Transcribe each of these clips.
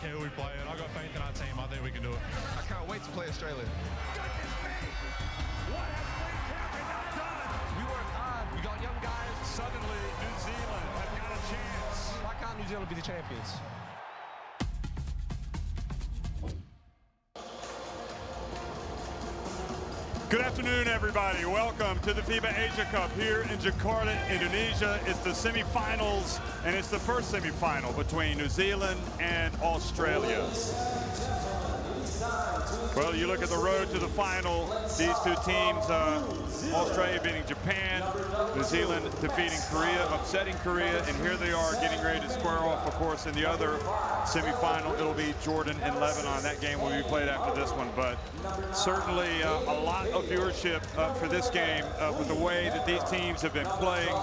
care who we play, and I've got faith in our team. I think we can do it. I can't wait to play Australia. Goodness me! What has Wayne Cameron not done? We work hard. We got young guys. Suddenly, New Zealand have got a chance. Why can't New Zealand be the champions? Good afternoon, everybody. Welcome to the FIBA Asia Cup here in Jakarta, Indonesia. It's the semifinals, and it's the first semifinal between New Zealand and Australia. Well, you look at the road to the final. These two teams, Australia beating Japan, New Zealand defeating Korea, upsetting Korea, and here they are getting ready to square off, of course, in the other semifinal. It'll be Jordan and Lebanon. That game will be played after this one, but certainly a lot of viewership for this game with the way that these teams have been playing,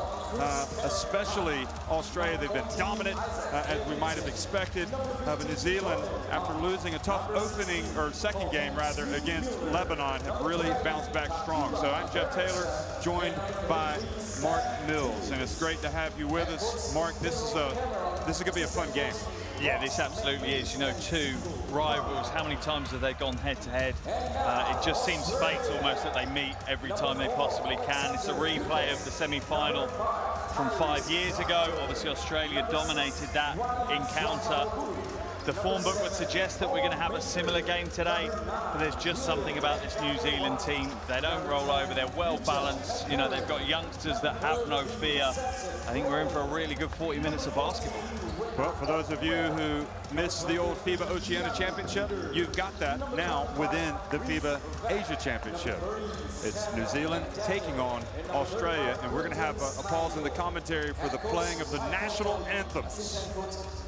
especially Australia. They've been dominant, as we might have expected. But New Zealand, after losing a tough opening, or second game rather, against Lebanon, have really bounced back strong. So I'm Jeff Taylor, joined by Mark Mills, and it's great to have you with us. Mark, this is going to be a fun game. Yeah, this absolutely is. You know, two rivals, how many times have they gone head-to-head? It just seems fate almost that they meet every time they possibly can. It's a replay of the semi-final from 5 years ago. Obviously, Australia dominated that encounter. The form book would suggest that we're going to have a similar game today, but there's just something about this New Zealand team. They don't roll over, they're well balanced. You know, they've got youngsters that have no fear. I think we're in for a really good 40 minutes of basketball. Well, for those of you who missed the old FIBA Oceania Championship, you've got that now within the FIBA Asia Championship. It's New Zealand taking on Australia, and we're going to have a pause in the commentary for the playing of the national anthems.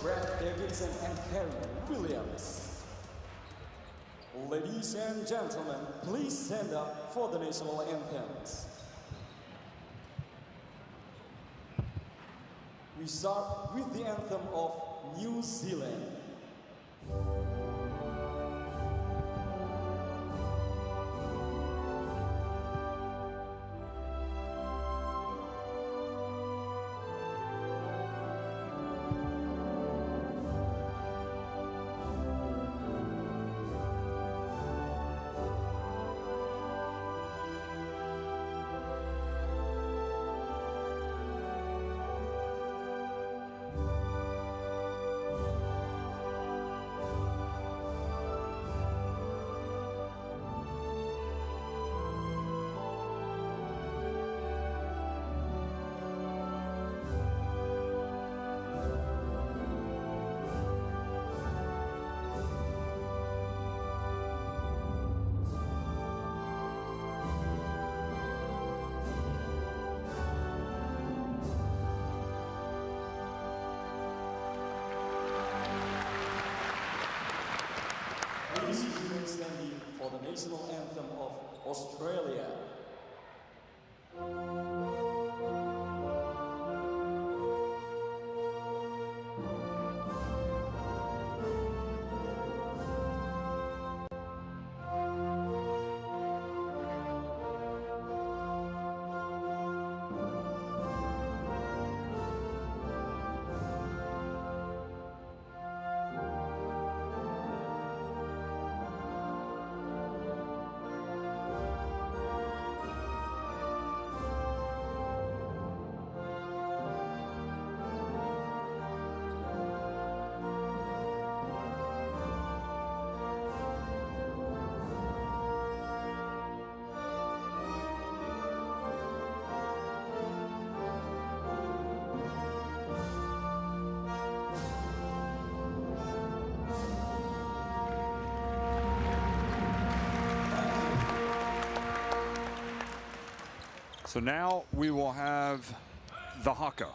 Brad Davidson and Harry Williams. Ladies and gentlemen, please stand up for the national anthems. We start with the anthem of New Zealand. Please remain standing for the national anthem of Australia. So now we will have the haka.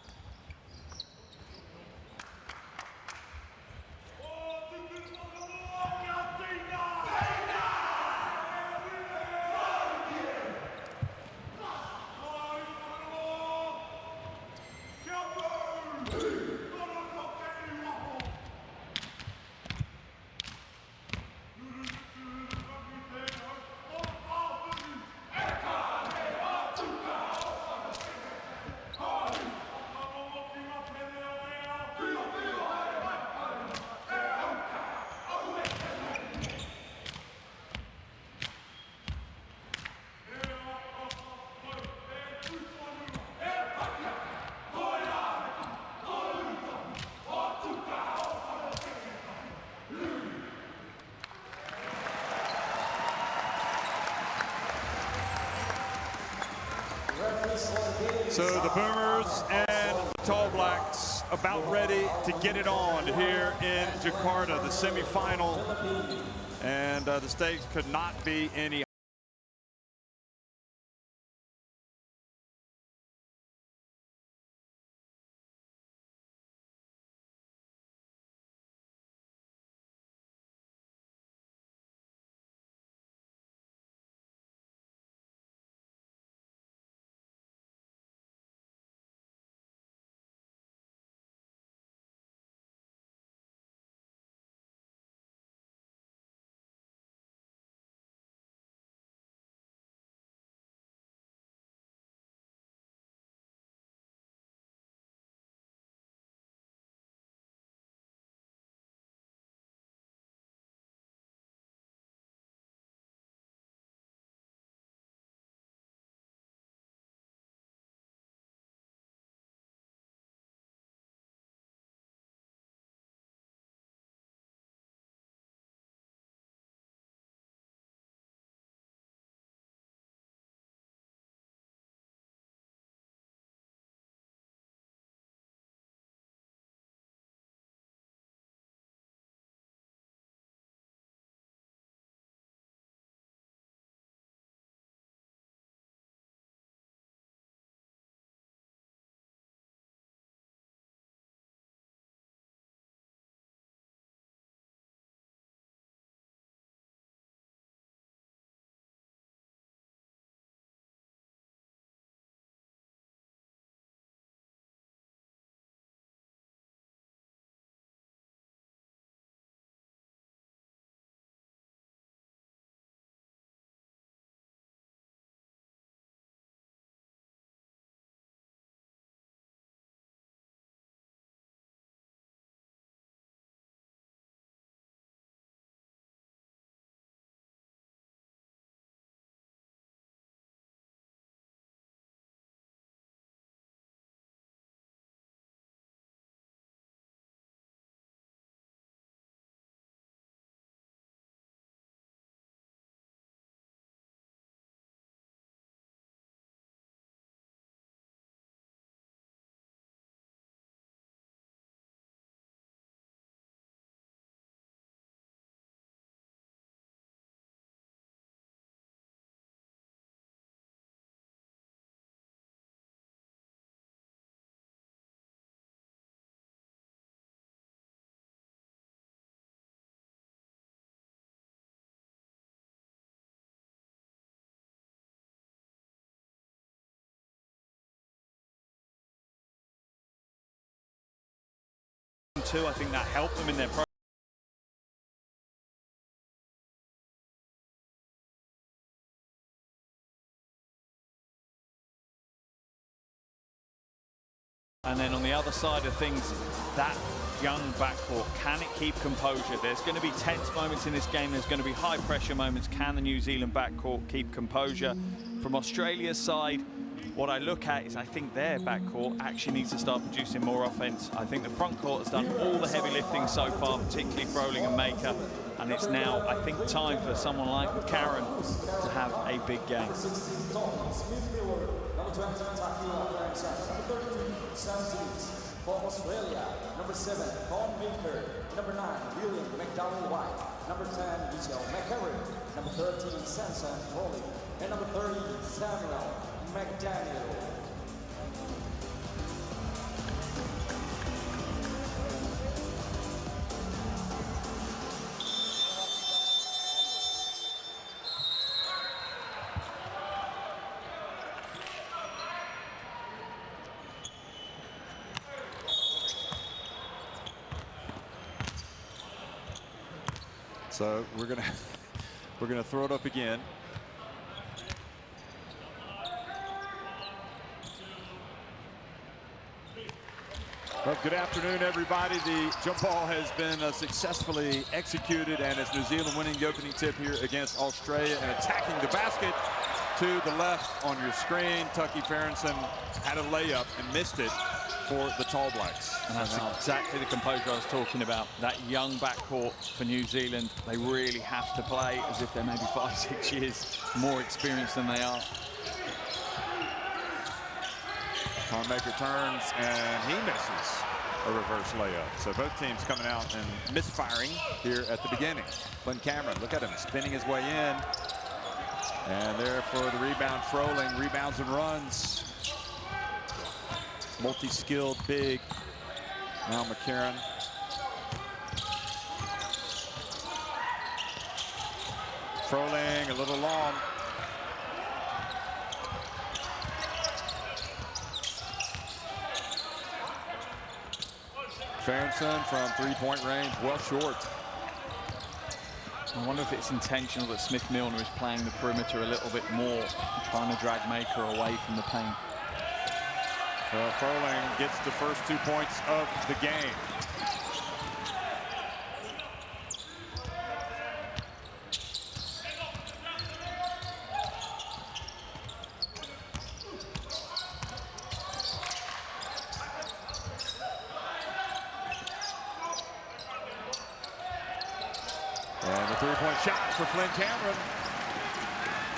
So the Boomers and the Tall Blacks about ready to get it on here in Jakarta, the semi-final. And the stakes could not be any I think that helped them in their progress. And then on the other side of things, that young backcourt, can it keep composure? There's going to be tense moments in this game. There's going to be high pressure moments. Can the New Zealand backcourt keep composure? From Australia's side, what I look at is I think their backcourt actually needs to start producing more offense. I think the front court has done all the heavy lifting so far, particularly Froling and Maker, and it's now, I think, time for someone like Karen to have a big game. For Australia, number 7, Con Maker, number 9, William McDowell-White, number 10, Michelle McCarron, number 13, Samson Froling, and number 30, Samuel McDaniel. So we're gonna throw it up again. Well, good afternoon, everybody. The jump ball has been successfully executed, and it's New Zealand winning the opening tip here against Australia and attacking the basket to the left on your screen. Tucky Farrenson had a layup and missed it for the Tall Blacks. And that's exactly the composure I was talking about. That young backcourt for New Zealand, they really have to play as if they're maybe 5-6 years more experienced than they are. Maker turns, and he misses a reverse layup. So both teams coming out and misfiring here at the beginning. Flynn Cameron, look at him spinning his way in. And there for the rebound, Froling, rebounds and runs. Multi-skilled big. Now McCarron. Froling a little long. Ferguson from three-point range, well short. I wonder if it's intentional that Smith Milner is playing the perimeter a little bit more, trying to drag Maker away from the paint. Well, Froling gets the first 2 points of the game. And the three-point shot for Flynn Cameron.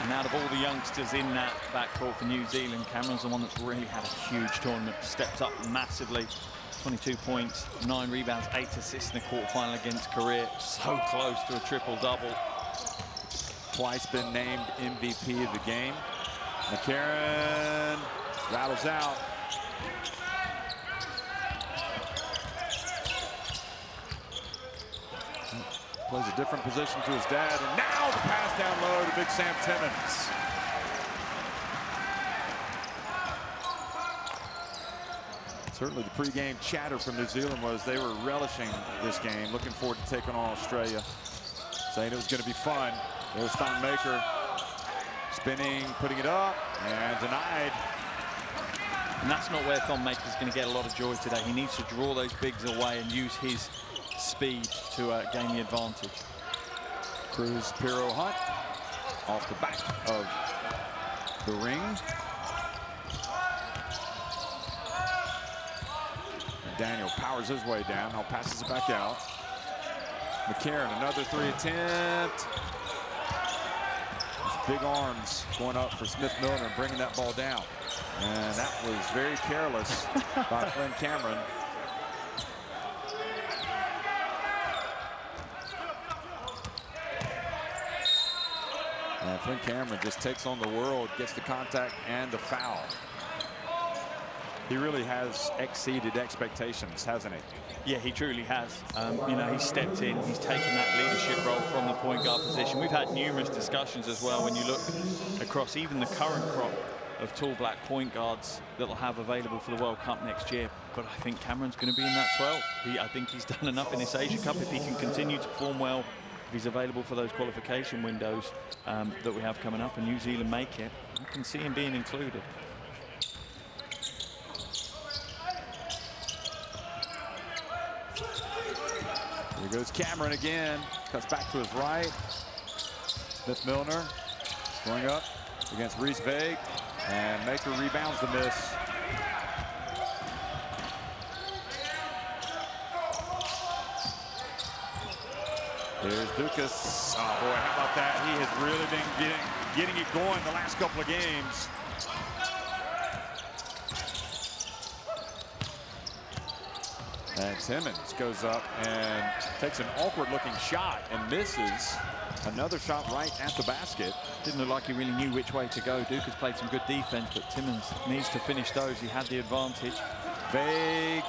And out of all the youngsters in that backcourt for New Zealand, Cameron's the one that's really had a huge tournament, stepped up massively. 22 points, 9 rebounds, 8 assists in the quarterfinal against Korea. So close to a triple-double. Twice been named MVP of the game. McCarron rattles out. Plays a different position to his dad, and now the pass down low to big Sam Timmons. Certainly the pregame chatter from New Zealand was they were relishing this game, looking forward to taking on Australia, saying it was going to be fun. There's Thon Maker spinning, putting it up, and denied. And that's not where Thon Maker's going to get a lot of joy today. He needs to draw those bigs away and use his speed to gain the advantage. Cruz Piro Hunt off the back of the ring. And Daniel powers his way down. Now passes it back out. McCarron, another three attempt. Those big arms going up for Smith Milner, bringing that ball down. And that was very careless by Flynn Cameron. And Flynn Cameron just takes on the world, gets the contact and the foul. He really has exceeded expectations, hasn't he? Yeah, he truly has. You know, he's stepped in, he's taken that leadership role from the point guard position. We've had numerous discussions as well when you look across even the current crop of tall black point guards that will have available for the World Cup next year. But I think Cameron's going to be in that 12. I think he's done enough in this Asia Cup. If he can continue to perform well, if he's available for those qualification windows that we have coming up and New Zealand make it, I can see him being included. Here goes Cameron again, cuts back to his right. Smith Milner going up against Reese Vague, and Maker rebounds the miss. Here's Dukas. Oh boy, how about that? He has really been getting it going the last couple of games. And Timmons goes up and takes an awkward looking shot and misses another shot right at the basket. Didn't look like he really knew which way to go. Dukas played some good defense, but Timmons needs to finish those. He had the advantage. Vague.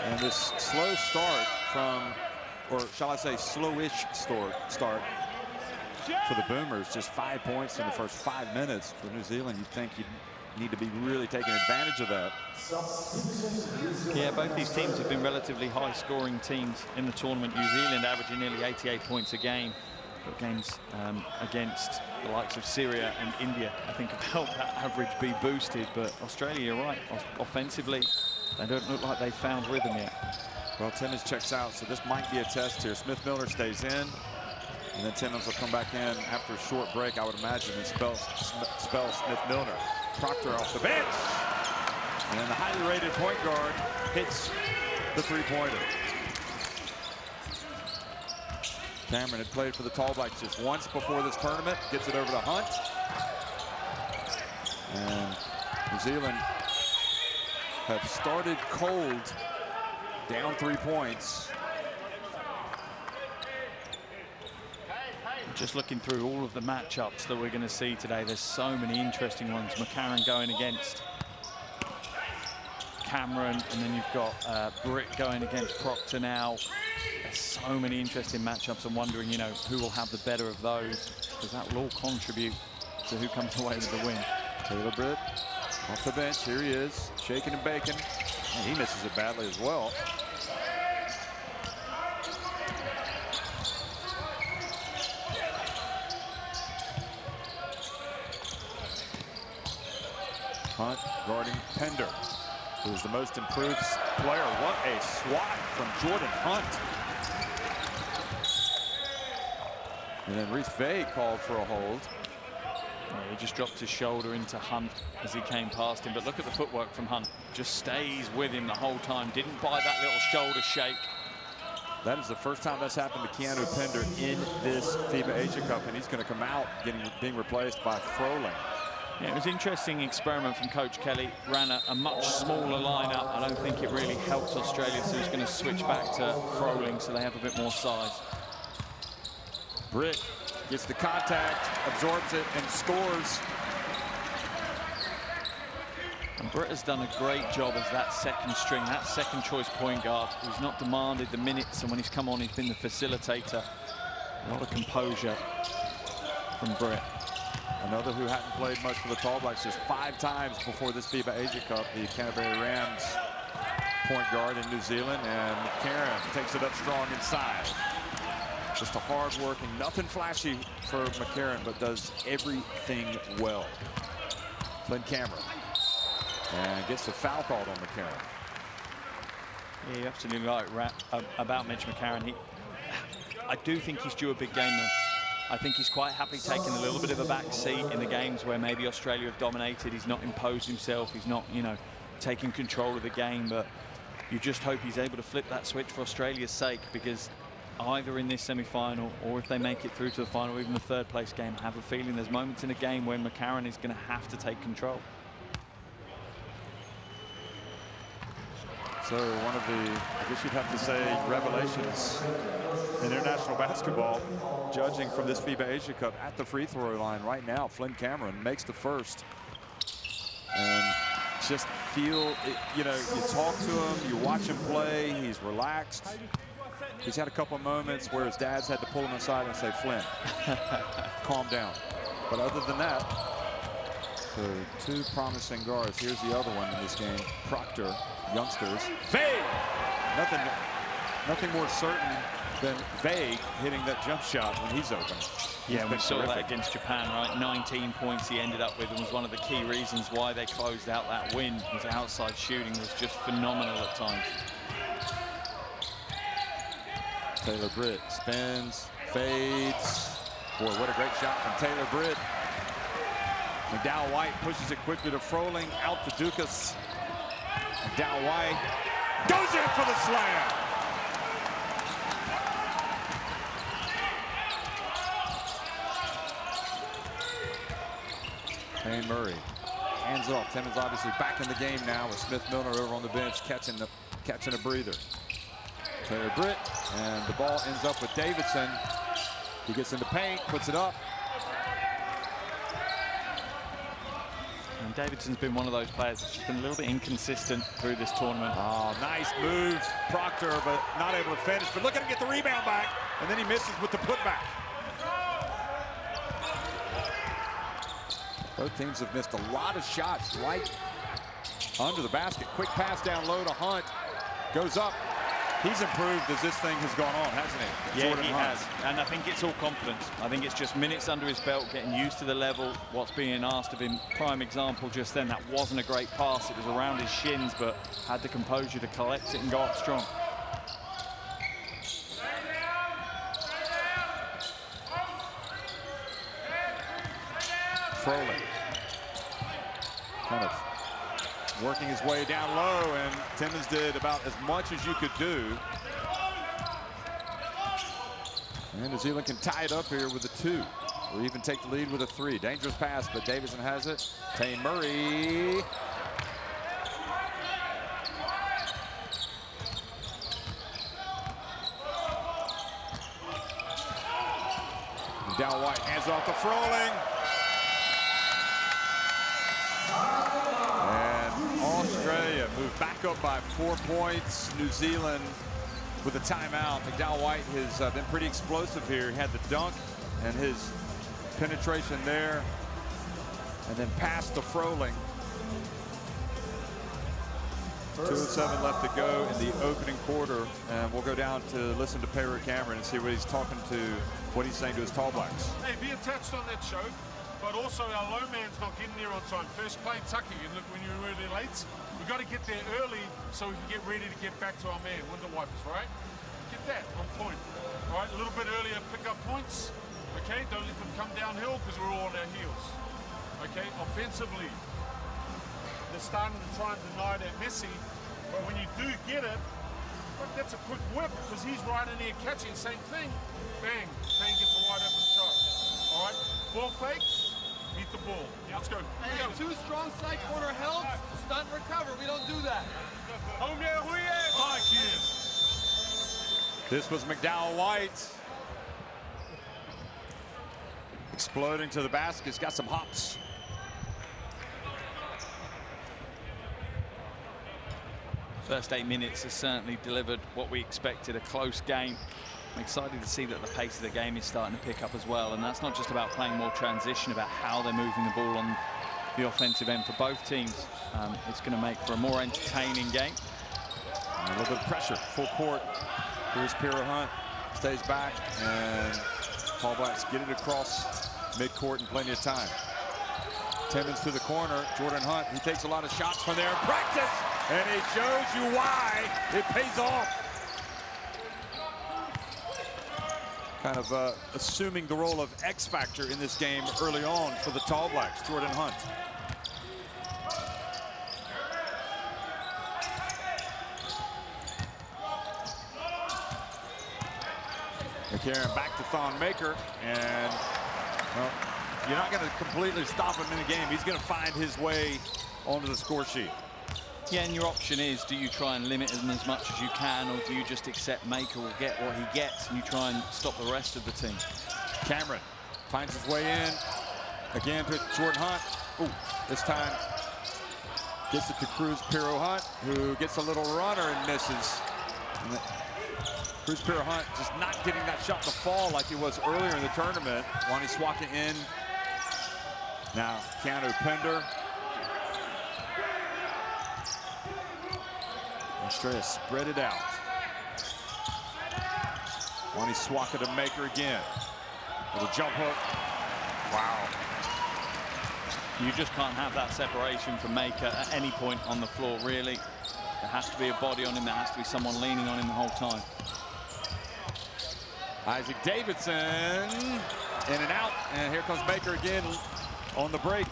And this slow start from, or shall I say slowish start for the Boomers. Just 5 points in the first 5 minutes. For New Zealand, you'd think you'd need to be really taking advantage of that. Yeah, both these teams have been relatively high-scoring teams in the tournament. New Zealand averaging nearly 88 points a game. But games against the likes of Syria and India, I think, have helped that average be boosted. But Australia, you're right, offensively, they don't look like they've found rhythm yet. Well, Timmons checks out, so this might be a test here. Smith Milner stays in, and then Timmons will come back in after a short break, I would imagine, and spell Smith Milner. Proctor off the bench, and then the highly rated point guard hits the three-pointer. Cameron had played for the Tall Blacks just once before this tournament, gets it over to Hunt. And New Zealand have started cold, down 3 points. Just looking through all of the matchups that we're going to see today, there's so many interesting ones. McCarron going against Cameron, and then you've got Britt going against Proctor now. There's so many interesting matchups. I'm wondering, you know, who will have the better of those, because that will all contribute to who comes away with the win. Taylor Britt off the bench. Here he is, shaking and baking. And he misses it badly as well. Hunt guarding Pender, who is the most improved player. What a swat from Jordan Hunt. And then Reese Vay called for a hold. Yeah, he just dropped his shoulder into Hunt as he came past him. But look at the footwork from Hunt. Just stays with him the whole time. Didn't buy that little shoulder shake. That is the first time that's happened to Keanu Pender in this FIBA Asia Cup, and he's going to come out being replaced by Froling. Yeah, it was an interesting experiment from Coach Kelly. Ran a much smaller lineup. I don't think it really helped Australia, so he's going to switch back to Froling so they have a bit more size. Britt gets the contact, absorbs it, and scores. And Britt has done a great job as that second string, that second choice point guard. He's not demanded the minutes, and when he's come on, he's been the facilitator. A lot of composure from Britt. Another who hadn't played much for the Tall Blacks just 5 times before this FIBA Asia Cup, the Canterbury Rams point guard in New Zealand, and McCarron takes it up strong inside. Just a hard-working, nothing flashy for McCarron, but does everything well. Flynn Cameron, and gets the foul called on McCarron. Yeah, you're absolutely right about Mitch McCarron. I do think he's due a big game though. I think he's quite happy taking a little bit of a back seat in the games where maybe Australia have dominated. He's not imposed himself. He's not, you know, taking control of the game. But you just hope he's able to flip that switch for Australia's sake, because either in this semi-final or if they make it through to the final, or even the third-place game, I have a feeling there's moments in a game when McCarron is going to have to take control. So one of the, I guess you'd have to say, revelations in international basketball, judging from this FIBA Asia Cup at the free throw line right now. Flynn Cameron makes the first. And just feel, it, you know, you talk to him, you watch him play, he's relaxed. He's had a couple of moments where his dad's had to pull him aside and say, Flynn, calm down. But other than that, so 2 promising guards. Here's the other one in this game, Proctor, youngsters. Vague! Nothing more certain than Vague hitting that jump shot when he's open. Yeah, we saw that against Japan, right? 19 points he ended up with, and was one of the key reasons why they closed out that win. His outside shooting was just phenomenal at times. Taylor Britt spins, fades. Boy, what a great shot from Taylor Britt. McDowell White pushes it quickly to Froling, out to Dukas. McDowell White goes in for the slam. Payne Murray hands it off. Timmons obviously back in the game now with Smith Milner over on the bench catching a breather. Taylor Britt, and the ball ends up with Davidson. He gets in the paint, puts it up. And Davidson's been one of those players that's just been a little bit inconsistent through this tournament. Oh, nice move, Proctor, but not able to finish. But look at him get the rebound back, and then he misses with the putback. Both teams have missed a lot of shots right under the basket. Quick pass down low to Hunt. Goes up. He's improved as this thing has gone on, hasn't he? Yeah, Jordan he Hunt. has. And I think it's all confidence. I think it's just minutes under his belt, getting used to the level, what's being asked of him. Prime example just then, that wasn't a great pass. It was around his shins, but had the composure to collect it and go up strong. Froling kind of working his way down low, and Timmons did about as much as you could do. And New Zealand can tie it up here with a 2, or even take the lead with a 3. Dangerous pass, but Davidson has it. Payne Murray. McDowell-White hands off to Froling. And Australia moved back up by 4 points. New Zealand with a timeout. McDowell-White has been pretty explosive here. He had the dunk and his penetration there. And then passed to Froling. 2:07 left to go in the opening quarter, and we'll go down to listen to Pedro Cameron and see what he's talking to, what he's saying to his Tall Blacks. Hey, be attached on that show, but also our low man's not getting there on time. First play, tucking, and look, when you're really late, we've got to get there early so we can get ready to get back to our man, window wipers, right? Get that on point, all right? A little bit earlier, pick up points, okay? Don't let them come downhill because we're all on our heels, okay? Offensively, they're starting to try and deny that Messi, but when you do get it, look, that's a quick whip because he's right in there catching. Same thing, bang, bang gets a wide open shot. All right, ball fakes, meet the ball. Let's go. Hey, two strong side corner helps, stunt and recover. We don't do that. This was McDowell-White. Exploding to the basket, he's got some hops. First 8 minutes has certainly delivered what we expected, a close game. I'm excited to see that the pace of the game is starting to pick up as well, and that's not just about playing more transition, about how they're moving the ball on the offensive end for both teams. It's going to make for a more entertaining game. And a little bit of pressure, full court. Here's Piero Hunt, stays back, and All Blacks get it across midcourt in plenty of time. Timmons to the corner, Jordan Hunt, he takes a lot of shots from there in practice. And it shows you why it pays off. Kind of assuming the role of X factor in this game early on for the Tall Blacks, Jordan Hunt. McCarron back to Thon Maker, and well, you're not going to completely stop him in the game. He's going to find his way onto the score sheet. Yeah, and your option is, do you try and limit him as much as you can, or do you just accept Maker will get what he gets and you try and stop the rest of the team? Cameron finds his way in. Again to Jordan Hunt. Ooh, this time gets it to Cruz Piero Hunt, who gets a little runner and misses. And Cruz Piero Hunt just not getting that shot to fall like he was earlier in the tournament. Wani Swaka in. Now Keanu Pender. Australia spread it out. Wani Swaka to Maker again. With a jump hook. Wow. You just can't have that separation from Maker at any point on the floor, really. There has to be a body on him. There has to be someone leaning on him the whole time. Isaac Davidson in and out. And here comes Maker again on the break.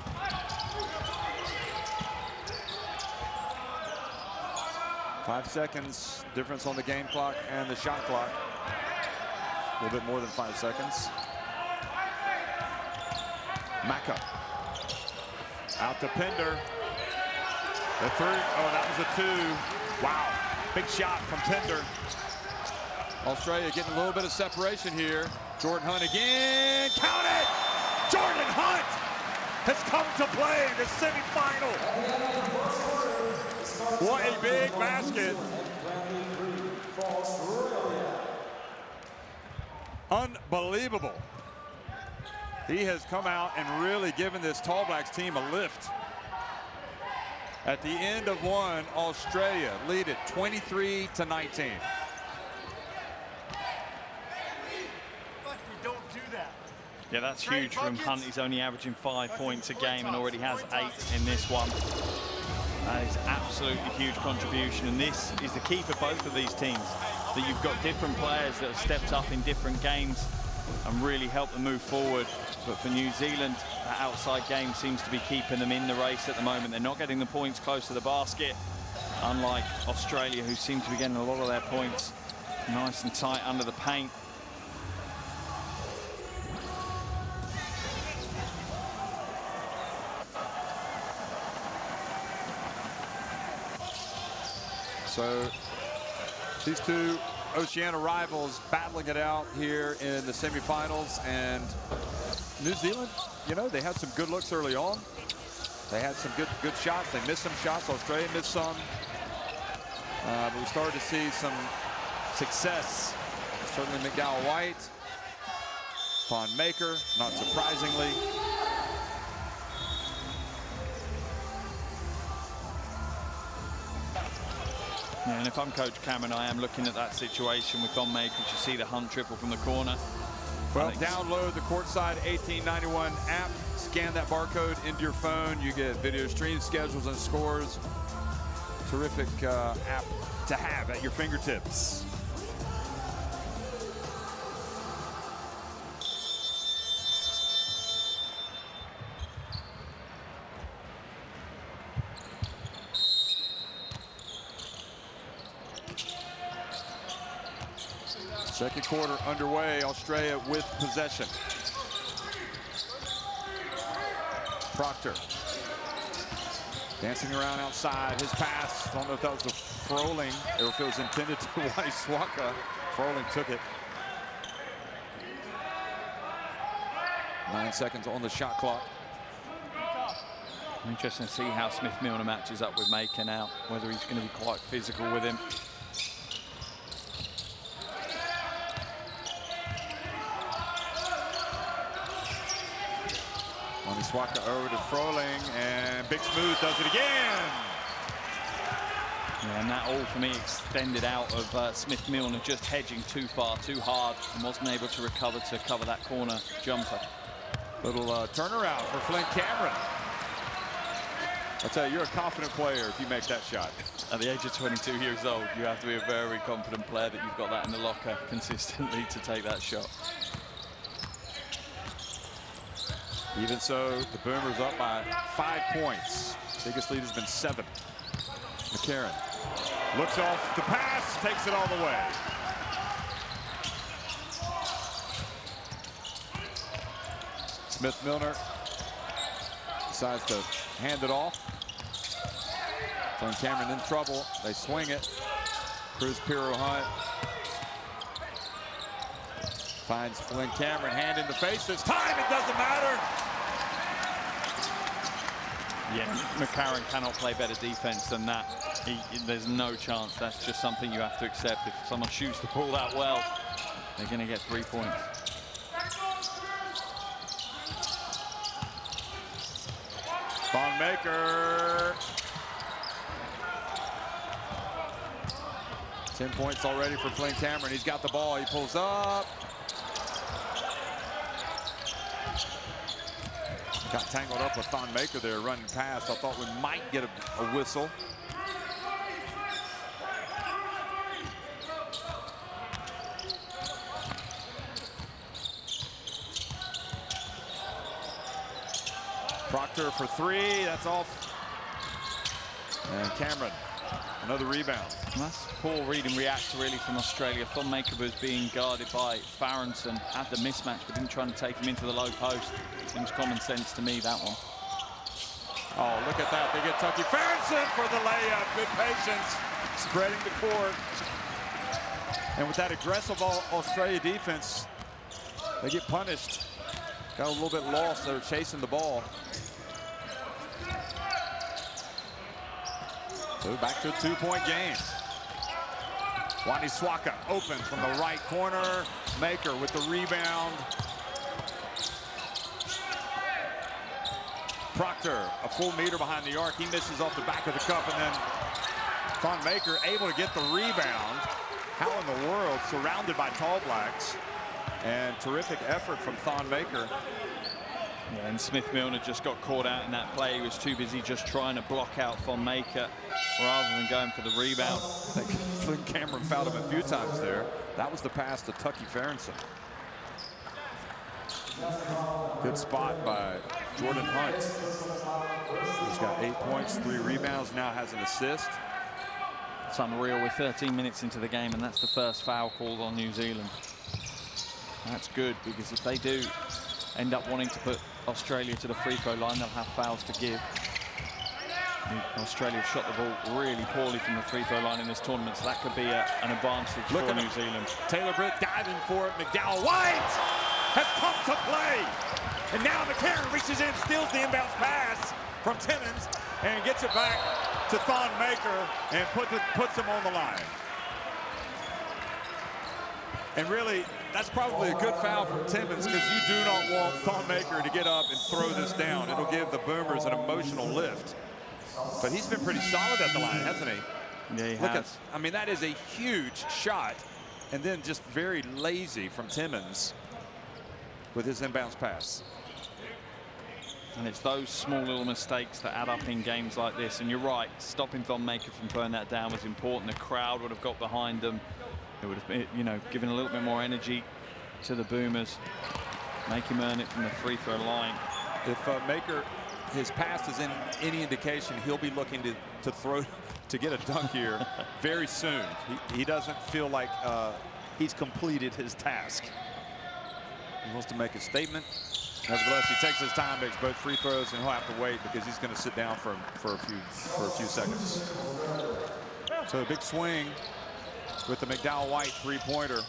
Five seconds difference on the game clock and the shot clock. A little bit more than 5 seconds. Maka out to Pender. The third, oh, that was a 2. Wow, big shot from Pender. Australia getting a little bit of separation here. Jordan Hunt again, count it! Jordan Hunt has come to play in the semifinal. What a big basket. Unbelievable. He has come out and really given this Tall Blacks team a lift. At the end of one, Australia lead it 23-19. Yeah, that's huge from Hunt. He's only averaging 5 points a game and already has 8 in this one. That is absolutely huge contribution, and this is the key for both of these teams, that you've got different players that have stepped up in different games and really helped them move forward. But for New Zealand, that outside game seems to be keeping them in the race at the moment. They're not getting the points close to the basket, unlike Australia, who seem to be getting a lot of their points nice and tight under the paint. So these two Oceania rivals battling it out here in the semifinals, and New Zealand, you know, they had some good looks early on. They had some good shots. They missed some shots. Australia missed some. But we started to see some success. Certainly McDowell White, Thon Maker, not surprisingly. Yeah, and if I'm Coach Cameron, I am looking at that situation with Thon Maker. You see the hunt triple from the corner. Well, download the Courtside 1891 app. Scan that barcode into your phone. You get video stream schedules and scores. Terrific app to have at your fingertips. Second quarter underway, Australia with possession. Proctor dancing around outside, his pass. I don't know if that was a Froling or if it was intended to Watchthe. Froling took it. 9 seconds on the shot clock. Interesting to see how Smith-Milner matches up with Maker now, whether he's going to be quite physical with him. Watchthe over to Froling, and Big Smooth does it again. Yeah, and that all for me extended out of Smith-Milner just hedging too far, too hard, and wasn't able to cover that corner jumper. Little turnaround for Flynn Cameron. I'll tell you, you're a confident player if you make that shot. At the age of 22 years old, you have to be a very confident player that you've got that in the locker consistently to take that shot. Even so, the Boomers up by 5 points. Biggest lead has been 7. McCarron looks off the pass, takes it all the way. Smith-Milner decides to hand it off. Flynn Cameron in trouble. They swing it. Cruz Piro Hunt finds Flynn Cameron, hand in the face. This time it doesn't matter. Yeah, McCarron cannot play better defense than that. There's no chance. That's just something you have to accept. If someone shoots the ball that well, they're going to get 3 points. Thon Maker. 10 points already for Flynn Cameron. He's got the ball. He pulls up. Got tangled up with Thon Maker there running past. I thought we might get a whistle. Proctor for 3. That's off. And Cameron, another rebound. That's poor read and react really from Australia. Thon Maker was being guarded by Farrington, had the mismatch, but didn't try to take him into the low post. Seems common sense to me, that one. Oh, look at that. They get Tucky Farrington for the layup. Good patience, spreading the court. And with that aggressive Australia defense, they get punished. Got a little bit lost. They were chasing the ball. So back to a 2-point game. Watchthe open from the right corner. Maker with the rebound. Proctor, a full meter behind the arc. He misses off the back of the cup, and then Thon Maker able to get the rebound. How in the world, surrounded by tall blacks. And terrific effort from Thon Maker. Yeah, and Smith-Milner just got caught out in that play. He was too busy just trying to block out Thon Maker rather than going for the rebound. I think Flynn Cameron fouled him a few times there. That was the pass to Tucky Farrington. Good spot by Jordan Hunt. He's got 8 points, 3 rebounds, now has an assist. It's unreal. We're 13 minutes into the game, and that's the first foul called on New Zealand. That's good, because if they do end up wanting to put Australia to the free throw line, they'll have fouls to give. Australia have shot the ball really poorly from the free throw line in this tournament, so that could be an advantage for New Zealand. Taylor Britt diving for it. McDowell White has come to play. And now McCarron reaches in, steals the inbounds pass from Timmons, and gets it back to Thon Maker and puts him on the line. And really, that's probably a good foul from Timmons, because you do not want Thon Maker to get up and throw this down. It'll give the Boomers an emotional lift. But he's been pretty solid at the line, hasn't he? Yeah, he Look has. I mean, that is a huge shot. And then just very lazy from Timmons with his inbounds pass. And it's those small little mistakes that add up in games like this. And you're right, stopping Thon Maker from throwing that down was important. The crowd would have got behind them. It would have been, you know, given a little bit more energy to the Boomers. Make him earn it from the free throw line. If Maker, his pass is in any indication, he'll be looking to throw, to get a dunk here very soon. He doesn't feel like he's completed his task. He wants to make a statement. Nevertheless, he takes his time, makes both free throws, and he'll have to wait because he's going to sit down for a few seconds. So a big swing with the McDowell White three-pointer,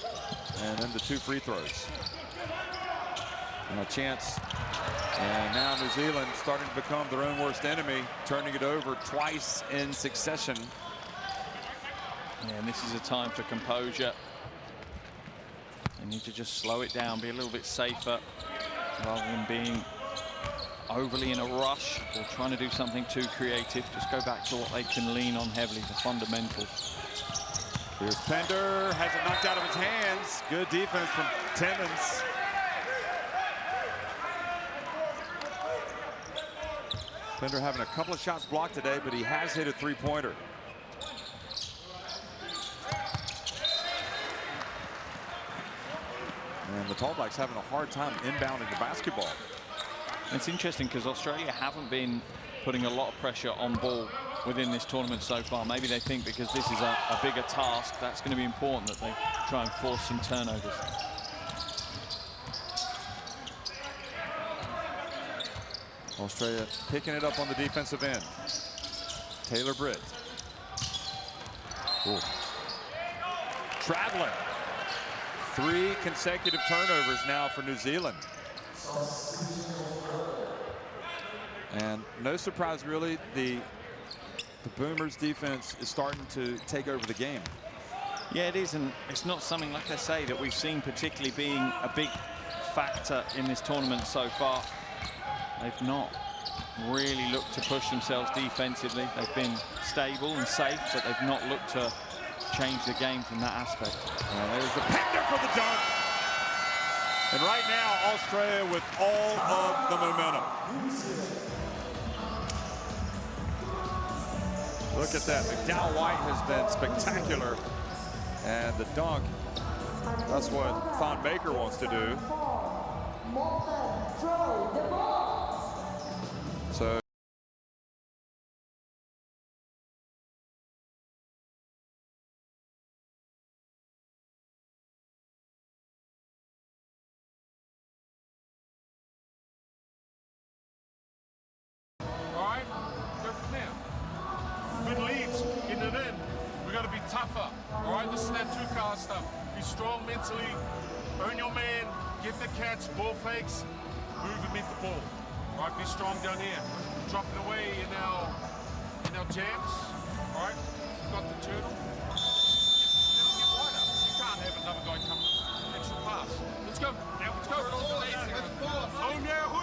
and then the 2 free throws. And a chance. And now New Zealand starting to become their own worst enemy, turning it over twice in succession. Yeah, and this is a time for composure. They need to just slow it down, be a little bit safer, rather than being overly in a rush or trying to do something too creative. Just go back to what they can lean on heavily, the fundamentals. Here's Pender, has it knocked out of his hands. Good defense from Timmons. Pender having a couple of shots blocked today, but he has hit a three-pointer. And the Tall Blacks having a hard time inbounding the basketball. It's interesting because Australia haven't been putting a lot of pressure on ball within this tournament so far. Maybe they think because this is a bigger task, that's going to be important, that they try and force some turnovers. Australia picking it up on the defensive end. Taylor Britt. Ooh. Traveling. 3 consecutive turnovers now for New Zealand. And no surprise, really, the Boomers defense is starting to take over the game. Yeah, it is, and it's not something, like I say, that we've seen particularly being a big factor in this tournament so far. They've not really looked to push themselves defensively. They've been stable and safe, but they've not looked to change the game from that aspect. There's the Pender for the dunk. And right now, Australia with all of the momentum. Look at that. McDowell White has been spectacular. And the dunk, that's what Thon Maker wants to do. So tougher, all right? This is that two-car stuff. Be strong mentally, earn your man, get the catch, ball fakes, move and meet the ball. All right, be strong down here. Drop it away in our jams, all right? Got the turtle. Get wider. You can't have another guy come extra pass. Let's go. Now let's go. Oh, yeah, who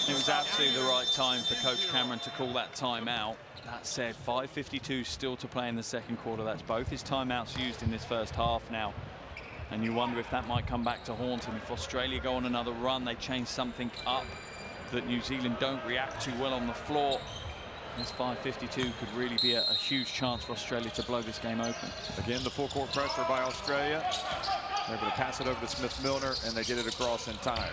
It was absolutely the right time for Coach Cameron to call that timeout. That said, 5:52 still to play in the second quarter. That's both his timeouts used in this first half now. And you wonder if that might come back to haunt him. If Australia go on another run, they change something up that New Zealand don't react to well on the floor. This 5:52 could really be a huge chance for Australia to blow this game open. Again, the full court pressure by Australia. They're able to pass it over to Smith-Milner, and they get it across in time.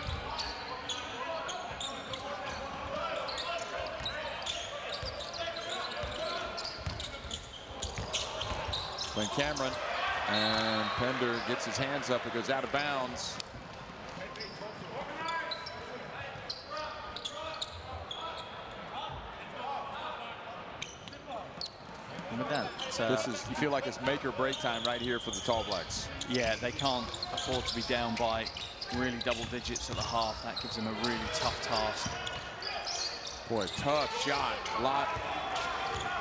When Cameron, and Pender gets his hands up, it goes out of bounds. with that. This is, you feel like it's make or break time right here for the Tall Blacks. Yeah, they can't afford to be down by really double digits at the half. That gives them a really tough task. Boy, tough shot. A lot,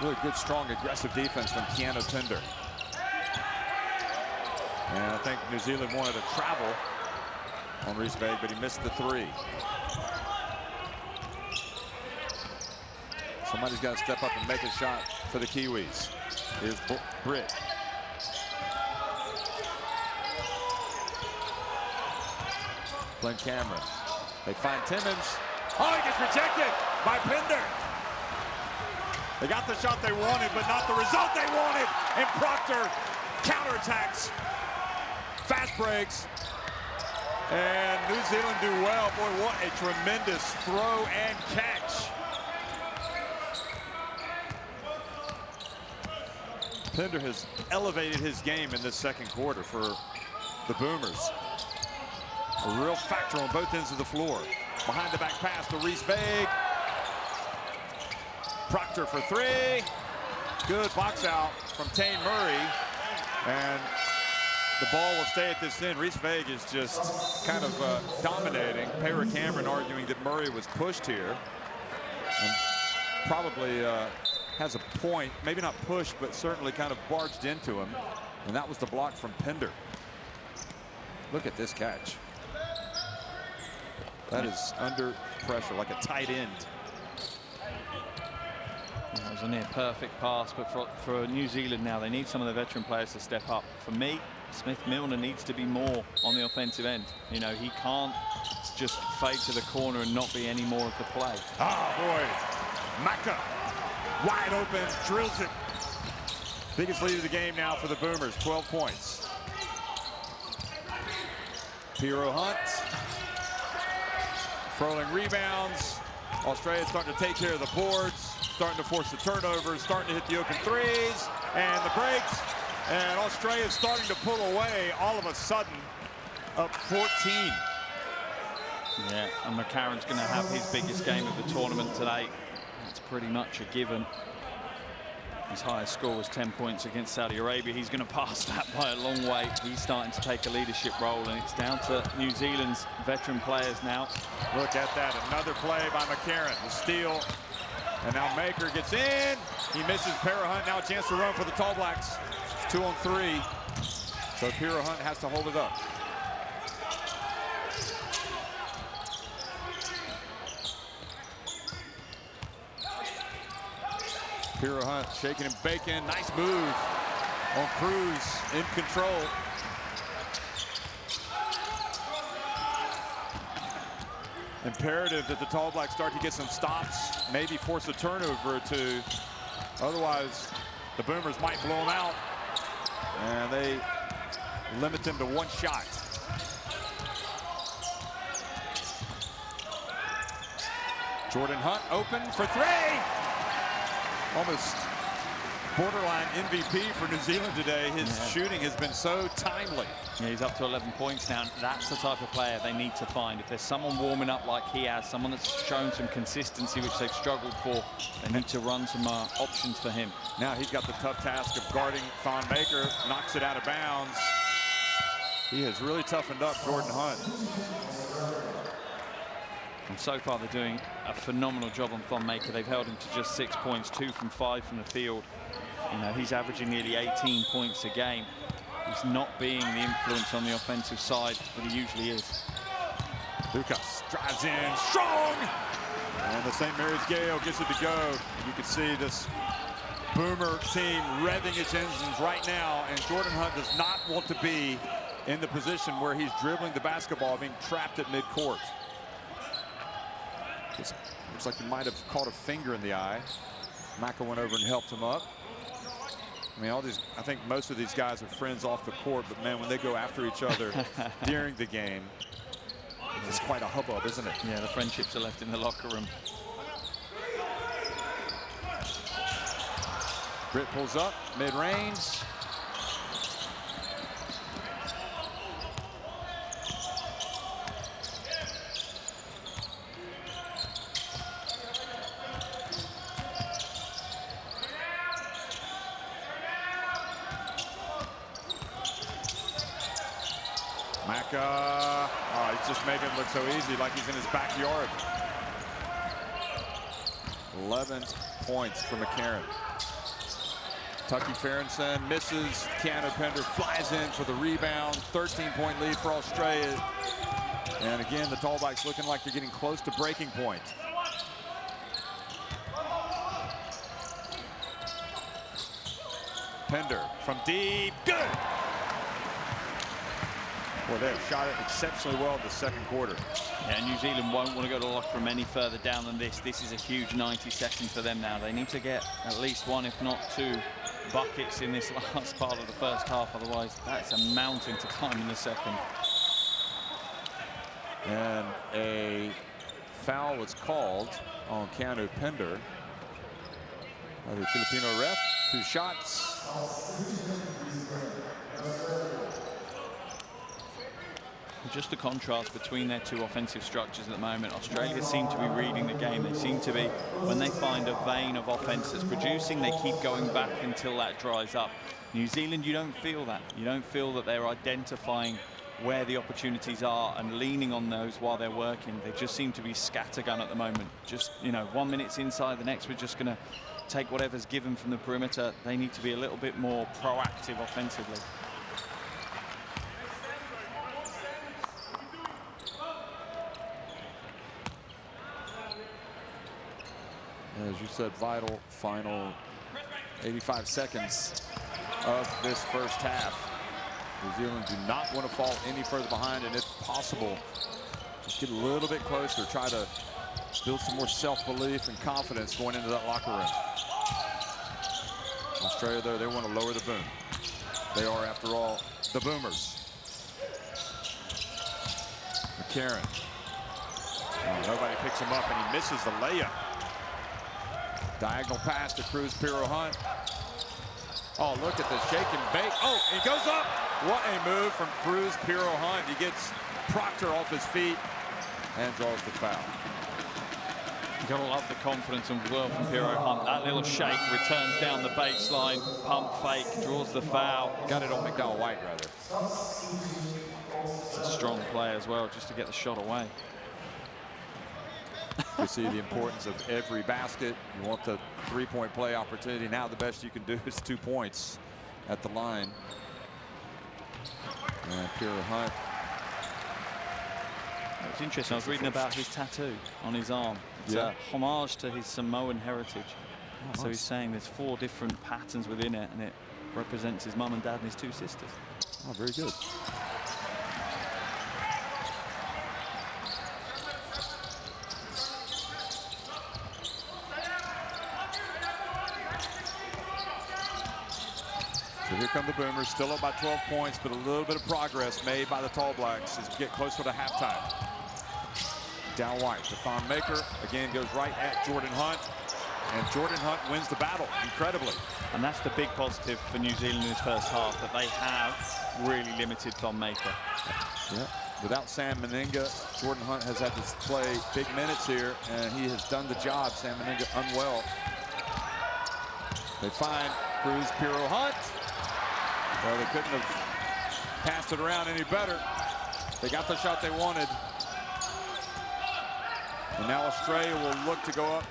really good, strong, aggressive defense from Keanu Pinder. And I think New Zealand wanted to travel on Riesweg, but he missed the three. Somebody's got to step up and make a shot for the Kiwis. Here's Britt. Glenn Cameron. They find Timmons. Oh, he gets rejected by Pinder. They got the shot they wanted, but not the result they wanted. And Proctor counterattacks. Fast breaks. And New Zealand do well. Boy, what a tremendous throw and catch. Pinder has elevated his game in this second quarter for the Boomers. A real factor on both ends of the floor. Behind the back pass to Riesweg. Proctor for three. Good box out from Tane Murray. And the ball will stay at this end. Riesweg is just kind of dominating. Payra Cameron arguing that Murray was pushed here. And probably has a point, maybe not pushed, but certainly kind of barged into him. And that was the block from Pinder. Look at this catch. That is under pressure, like a tight end. It was a near perfect pass, but for New Zealand now, they need some of the veteran players to step up. For me, Smith-Milner needs to be more on the offensive end. You know, he can't just fade to the corner and not be any more of the play. Ah, boy. Maka, wide open, drills it. Biggest lead of the game now for the Boomers, 12 points. Piero Hunt. Froling rebounds. Australia starting to take care of the boards, starting to force the turnovers, starting to hit the open threes, and the breaks. And Australia is starting to pull away all of a sudden, up 14. Yeah, and McCarron's going to have his biggest game of the tournament today. That's pretty much a given. His highest score was 10 points against Saudi Arabia. He's going to pass that by a long way. He's starting to take a leadership role, and it's down to New Zealand's veteran players now. Look at that, another play by McCarron. The steal, and now Maker gets in. He misses Payra Hunt. Now a chance to run for the Tall Blacks. It's 2 on 3. So Payra Hunt has to hold it up. Payra Hunt shaking and baking. Nice move on Cruz, in control. Imperative that the Tall Blacks start to get some stops, maybe force a turnover or two. Otherwise, the Boomers might blow them out. And they limit them to one shot. Jordan Hunt open for three. Almost borderline MVP for New Zealand today. His shooting has been so timely. Yeah, he's up to 11 points now. That's the type of player they need to find. If there's someone warming up like he has, someone that's shown some consistency, which they've struggled for, they need to run some options for him. Now he's got the tough task of guarding Thon Maker, knocks it out of bounds. He has really toughened up Jordan Hunt. And so far, they're doing a phenomenal job on Thon Maker. They've held him to just 6 points, 2 from 5 from the field. You know, he's averaging nearly 18 points a game. He's not being the influence on the offensive side that he usually is. Lucas drives in, strong! And the St. Mary's Gale gets it to go. You can see this Boomer team revving its engines right now, and Jordan Hunt does not want to be in the position where he's dribbling the basketball, being trapped at midcourt. Looks like he might have caught a finger in the eye. Maka went over and helped him up. I mean, I think most of these guys are friends off the court, but man, when they go after each other during the game, it's quite a hubbub, isn't it? Yeah, the friendships are left in the locker room. Britt pulls up, mid-range. back. Oh, he's just making it look so easy, like he's in his backyard. 11 points for McCarron. Tucky Ferguson misses. Keanu Pender flies in for the rebound. 13-point lead for Australia. And again, the Tall Blacks looking like they're getting close to breaking point. Pender from deep, good. Well, they have shot it exceptionally well in the second quarter. Yeah, New Zealand won't want to go to the locker room any further down than this. This is a huge 90 seconds for them now. They need to get at least one, if not two, buckets in this last part of the first half. Otherwise, that's a mountain to climb in the second. And a foul was called on Keanu Pender by the Filipino ref. 2 shots. Just the contrast between their two offensive structures at the moment. Australia seem to be reading the game. They seem to be, when they find a vein of offense that's producing, they keep going back until that dries up. New Zealand, you don't feel that. You don't feel that they're identifying where the opportunities are and leaning on those while they're working. They just seem to be scattergun at the moment. Just, you know, 1 minute's inside, the next we're just going to take whatever's given from the perimeter. They need to be a little bit more proactive offensively. As you said, vital final 85 seconds of this first half. New Zealand do not want to fall any further behind, and if possible, just get a little bit closer, try to build some more self-belief and confidence going into that locker room. Australia, though, they want to lower the boom. They are, after all, the Boomers. McCarron. Oh, nobody picks him up, and he misses the layup. Diagonal pass to Cruz Piro Hunt. Oh, look at the shake and bake. Oh, he goes up. What a move from Cruz Piro Hunt. He gets Proctor off his feet and draws the foul. You've got to love the confidence and will from Piro Hunt. That little shake returns down the baseline, pump fake, draws the foul. Got it on McDowell White, rather. It's a strong play as well, just to get the shot away. You see the importance of every basket. You want the three-point play opportunity. Now the best you can do is 2 points at the line. And Piro Hunt. It's interesting. I was reading about his tattoo on his arm. It's a homage to his Samoan heritage. Oh, so nice. he's saying there's 4 different patterns within it, and it represents his mum and dad and his 2 sisters. Oh, very good. So here come the Boomers, still up by 12 points, but a little bit of progress made by the Tall Blacks as we get closer to halftime. Down White, the Thon Maker again goes right at Jordan Hunt, and Jordan Hunt wins the battle incredibly. And that's the big positive for New Zealand in this first half, that they have really limited Thon Maker. Yeah. Without Sam Meninga, Jordan Hunt has had to play big minutes here, and he has done the job. Sam Meninga unwell. They find Cruz Piro Hunt. Well, they couldn't have passed it around any better. They got the shot they wanted. And now Australia will look to go up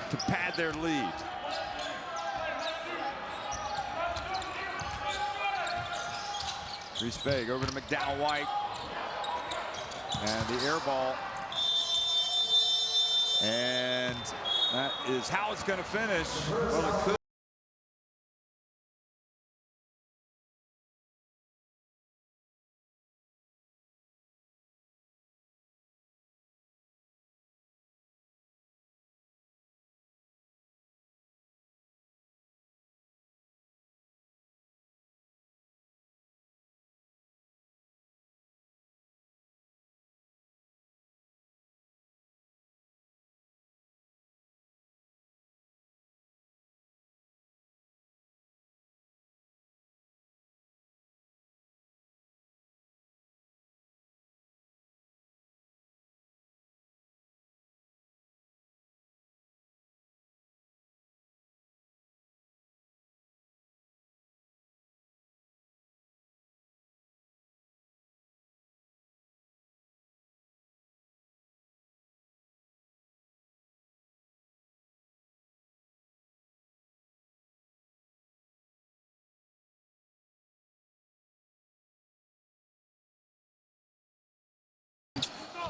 to pad their lead. Reese Vague over to McDowell White. And the air ball. And that is how it's going to finish. Well, it could.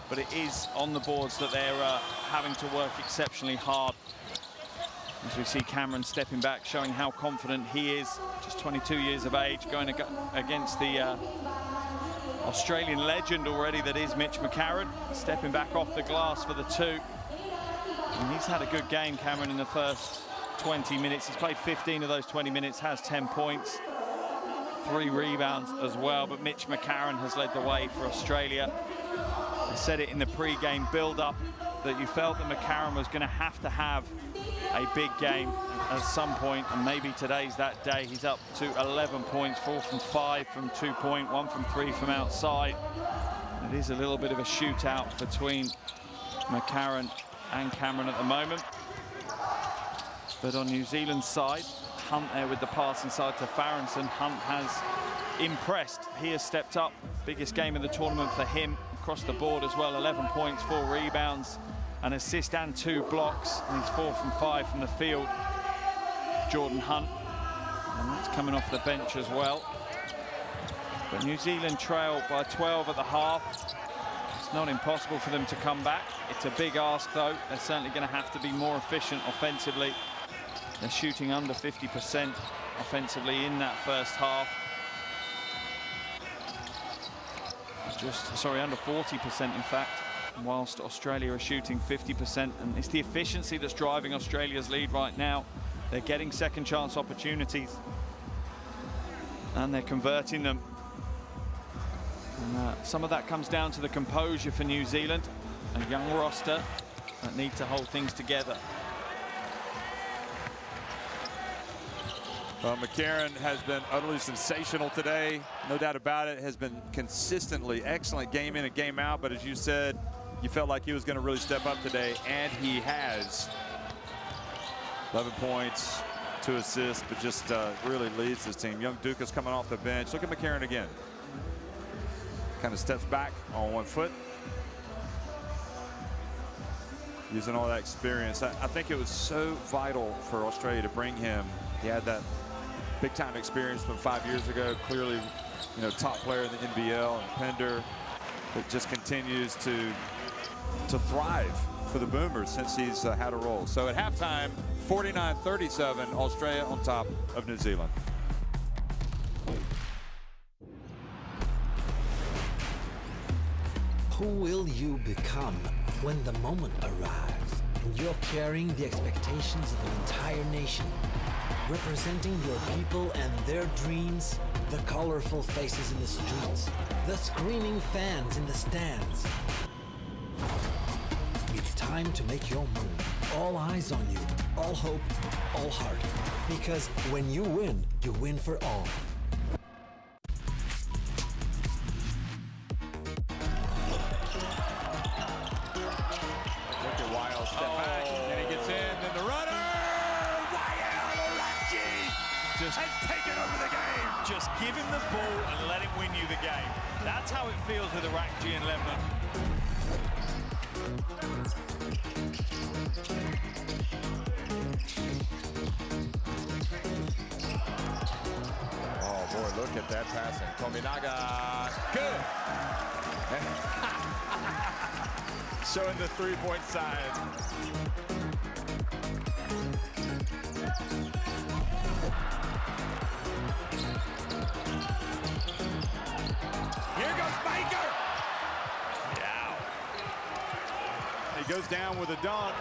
but it is on the boards that they're having to work exceptionally hard. As we see Cameron stepping back, showing how confident he is, just 22 years of age, going against the Australian legend already that is Mitch McCarron, stepping back off the glass for the two. And he's had a good game, Cameron, in the first 20 minutes. He's played 15 of those 20 minutes, has 10 points, 3 rebounds as well, but Mitch McCarron has led the way for Australia. I said it in the pre-game build-up that you felt that McCarron was going to have a big game at some point, and maybe today's that day. He's up to 11 points, 4 from 5 from 2-point, 1 from 3 from outside. It is a little bit of a shootout between McCarron and Cameron at the moment. But on New Zealand's side, Hunt there with the pass inside to Farrington. Hunt has impressed. He has stepped up. Biggest game of the tournament for him. Across the board as well, 11 points, 4 rebounds, an assist and 2 blocks. And he's 4 from 5 from the field, Jordan Hunt. And that's coming off the bench as well. But New Zealand trail by 12 at the half. It's not impossible for them to come back. It's a big ask, though. They're certainly going to have to be more efficient offensively. They're shooting under 50% offensively in that first half. Under 40% in fact, whilst Australia are shooting 50%. And it's the efficiency that's driving Australia's lead right now. They're getting second chance opportunities and they're converting them. And, some of that comes down to the composure for New Zealand, a young roster that need to hold things together. McCarron has been utterly sensational today, no doubt about it. Has been consistently excellent game in and game out, but as you said, you felt like he was going to really step up today, and he has. 11 points, 2 assists, but just really leads this team. Young Duke is coming off the bench. Look at McCarron again. Kind of steps back on 1 foot, using all that experience. I think it was so vital for Australia to bring him. He had that big-time experience from 5 years ago. Clearly, you know, top player in the NBL, and Pender, that just continues to thrive for the Boomers since he's had a role. So at halftime, 49-37, Australia on top of New Zealand. Who will you become when the moment arrives and you're carrying the expectations of an entire nation, representing your people and their dreams, the colorful faces in the streets, the screaming fans in the stands? It's time to make your move. All eyes on you, all hope, all heart. Because when you win for all. Has taken over the game. Just give him the ball and let him win you the game. That's how it feels with Watchthe in Lebanon. Oh boy, look at that passing. Tominaga, good. Showing the 3-point side. He goes down with a dunk.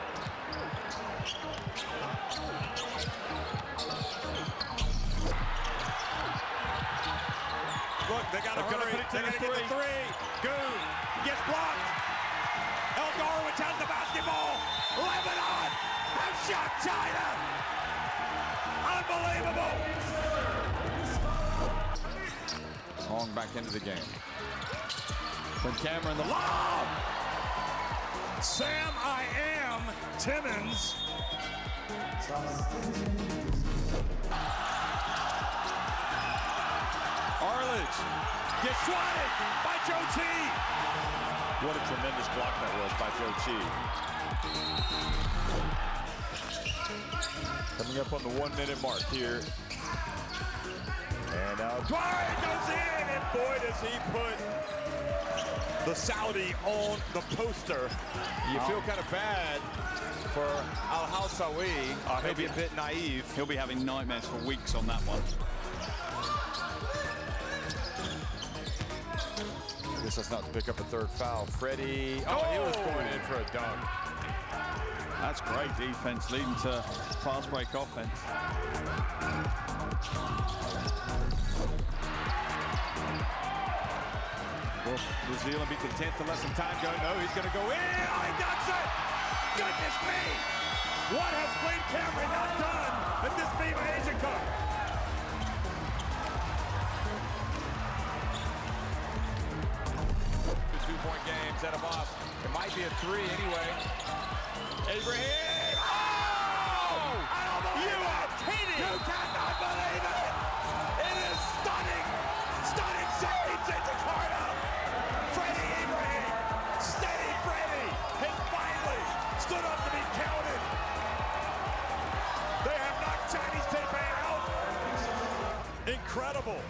Look, they got to hurry. They got to get the 3. Goon gets blocked. Elgarowicz has the basketball. Lebanon has shot China. Unbelievable. Long back into the game. From Cameron, the lob. Sam I Am Timmons. Arledge gets swatted by Joe T. What a tremendous block that was by Joe T. Coming up on the 1-minute mark here. And now Dwyer goes in, and boy does he put the Saudi on the poster. You feel kind of bad for Al-Hawsawi. He'll Maybe a bit naive. He'll be having nightmares for weeks on that one. I guess that's not to pick up a third foul. Freddie, he was going in for a dunk. That's great defense, leading to fast break offense. Will New Zealand be content to let some time go? No, he's going to go in. Oh, he dunks it! Goodness me! What has Flynn Cameron not done at this FIBA Asia Cup? The 2-point game, set him off. It might be a 3 anyway. Abraham! Oh! I don't believe you are kidding! You cannot believe it! It is stunning! Stunning save to Jakarta! Freddie Abraham! Steady Freddie! Has finally stood up to be counted! They have knocked Chinese Taipei out! Incredible!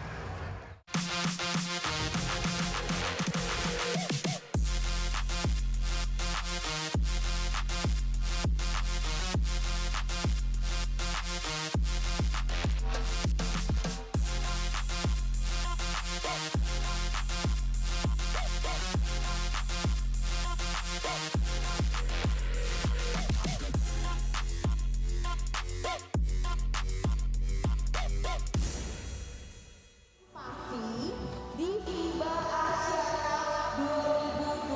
di FIBA Asia Cup 2022.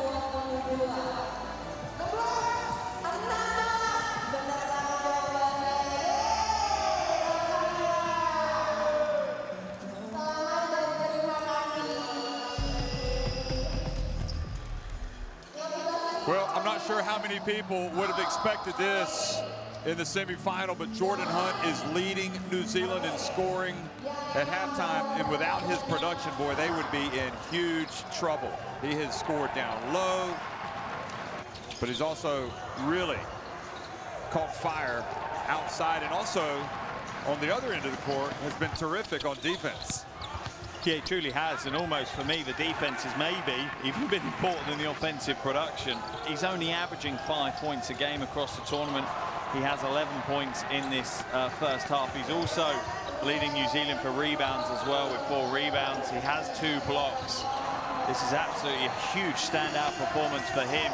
Selamat dan terima kasih. Well, I'm not sure how many people would have expected this in the semifinal, but Jordan Hunt is leading New Zealand in scoring at halftime, and without his production, boy, they would be in huge trouble. He has scored down low, but he's also really caught fire outside, and also on the other end of the court has been terrific on defense. Yeah, he truly has, and almost for me, the defense has maybe even been important than the offensive production. He's only averaging 5 points a game across the tournament. He has 11 points in this first half. He's also leading New Zealand for rebounds as well with 4 rebounds. He has 2 blocks. This is absolutely a huge standout performance for him,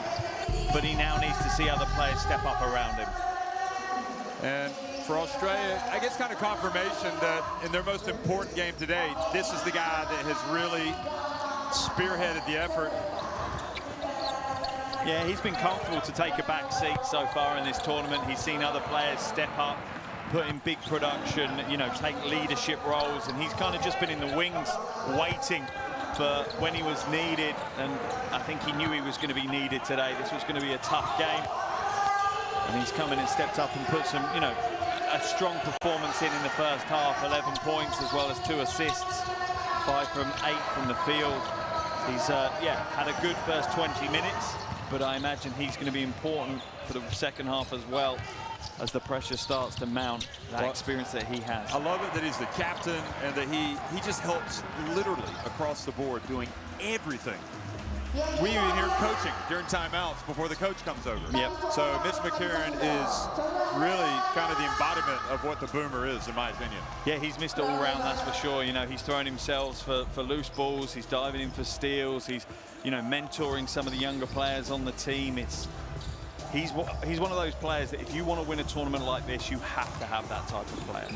but he now needs to see other players step up around him. And for Australia, I guess kind of confirmation that in their most important game today, this is the guy that has really spearheaded the effort. Yeah, he's been comfortable to take a back seat so far in this tournament. He's seen other players step up, put in big production, you know, take leadership roles, and he's kind of just been in the wings waiting for when he was needed, and I think he knew he was going to be needed today. This was going to be a tough game, and he's come in and stepped up and put some, you know, a strong performance in the first half. 11 points as well as 2 assists, 5 from 8 from the field. He's yeah, had a good first 20 minutes, but I imagine he's going to be important for the second half as well, as the pressure starts to mount, that experience that he has. I love it that he's the captain and that he just helps literally across the board, doing everything. We even hear coaching during timeouts before the coach comes over. Yep. So Mitch McCarron is really kind of the embodiment of what the Boomer is, in my opinion. Yeah, he's Mr. All-Round, that's for sure. You know, he's throwing himself for loose balls, he's diving in for steals, he's, you know, mentoring some of the younger players on the team. He's one of those players that if you want to win a tournament like this, you have to have that type of player.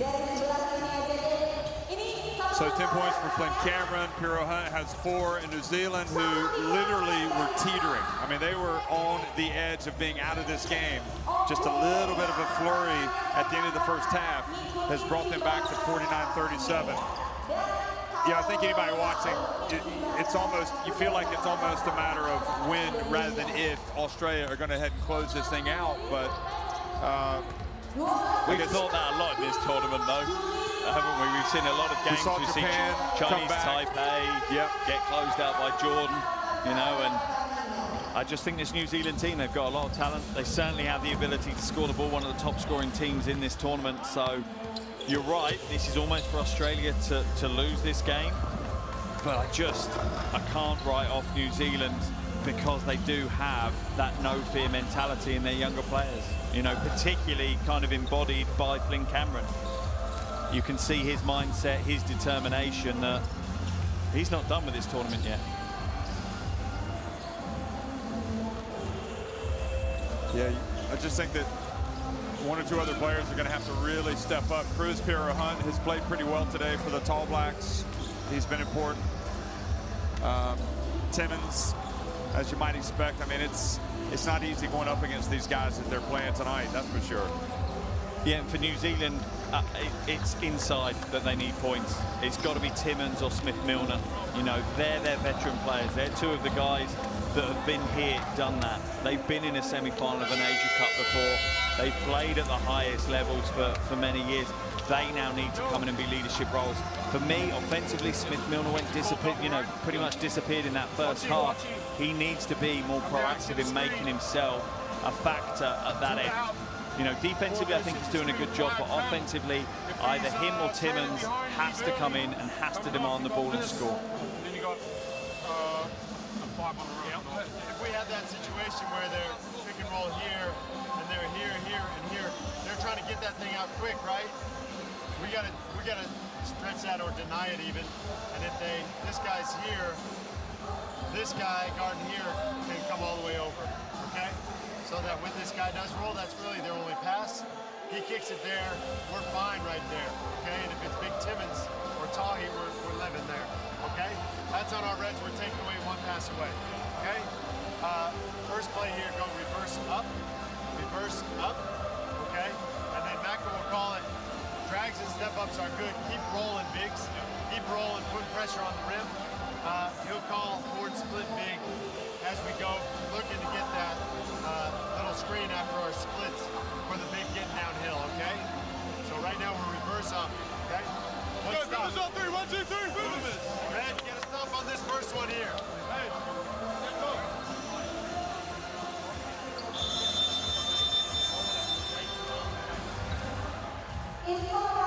So 10 points for Flynn Cameron. Piro Hunt has 4 in New Zealand, who literally were teetering. I mean, they were on the edge of being out of this game. Just a little bit of a flurry at the end of the first half has brought them back to 49-37. Yeah, I think anybody watching, it's almost, you feel like it's almost a matter of when rather than if Australia are going to head and close this thing out. But we've thought that a lot in this tournament, though, haven't we? We've seen a lot of games. We've seen Chinese Taipei get closed out by Jordan, you know, and I just think this New Zealand team, they've got a lot of talent. They certainly have the ability to score the ball, one of the top scoring teams in this tournament. So you're right, this is almost for Australia to lose this game, but I can't write off New Zealand because they do have that no-fear mentality in their younger players, you know, particularly kind of embodied by Flynn Cameron. You can see his mindset, his determination that he's not done with this tournament yet. Yeah, I just think that one or two other players are going to have to really step up. Cruz Pierre Hunt has played pretty well today for the Tall Blacks. He's been important. Timmins, as you might expect, I mean, it's not easy going up against these guys that they're playing tonight, that's for sure. Yeah, and for New Zealand, it's inside that they need points. It's got to be Timmins or Smith-Milner. You know, they're their veteran players. They're two of the guys that have been here, done that. They've been in a semi-final of an Asia Cup before. They've played at the highest levels for many years. They now need to come in and be leadership roles. For me, offensively, Smith-Milner went pretty much disappeared in that first half. He needs to be more proactive in making himself a factor at that end. You know, defensively, I think he's doing a good job, but offensively, either him or Timmins has to come in and has to demand the ball and score. Then you got a 5 on the round. If we have that situation where they're pick and roll here, and they're here, and here, they're trying to get that thing out quick, right? We gotta stretch that or deny it even. And if this guy's here, this guy guarding here can come all the way over, okay? So that when this guy does roll, that's really their only pass. He kicks it there, we're fine right there, okay? And if it's Big Timmins or Tahi, we're living there, okay? That's on our Reds, we're taking away one pass away, okay? First play here, go reverse up, okay? And then Macca will call it, drags and step-ups are good, keep rolling, Bigs. Keep rolling, put pressure on the rim. He'll call forward split big as we go, looking to get that little screen after our splits for the big getting downhill, okay? So right now we're reverse up, okay? One stop. 1, 2, 3, move. Red, get a stop on this first one here. Hey.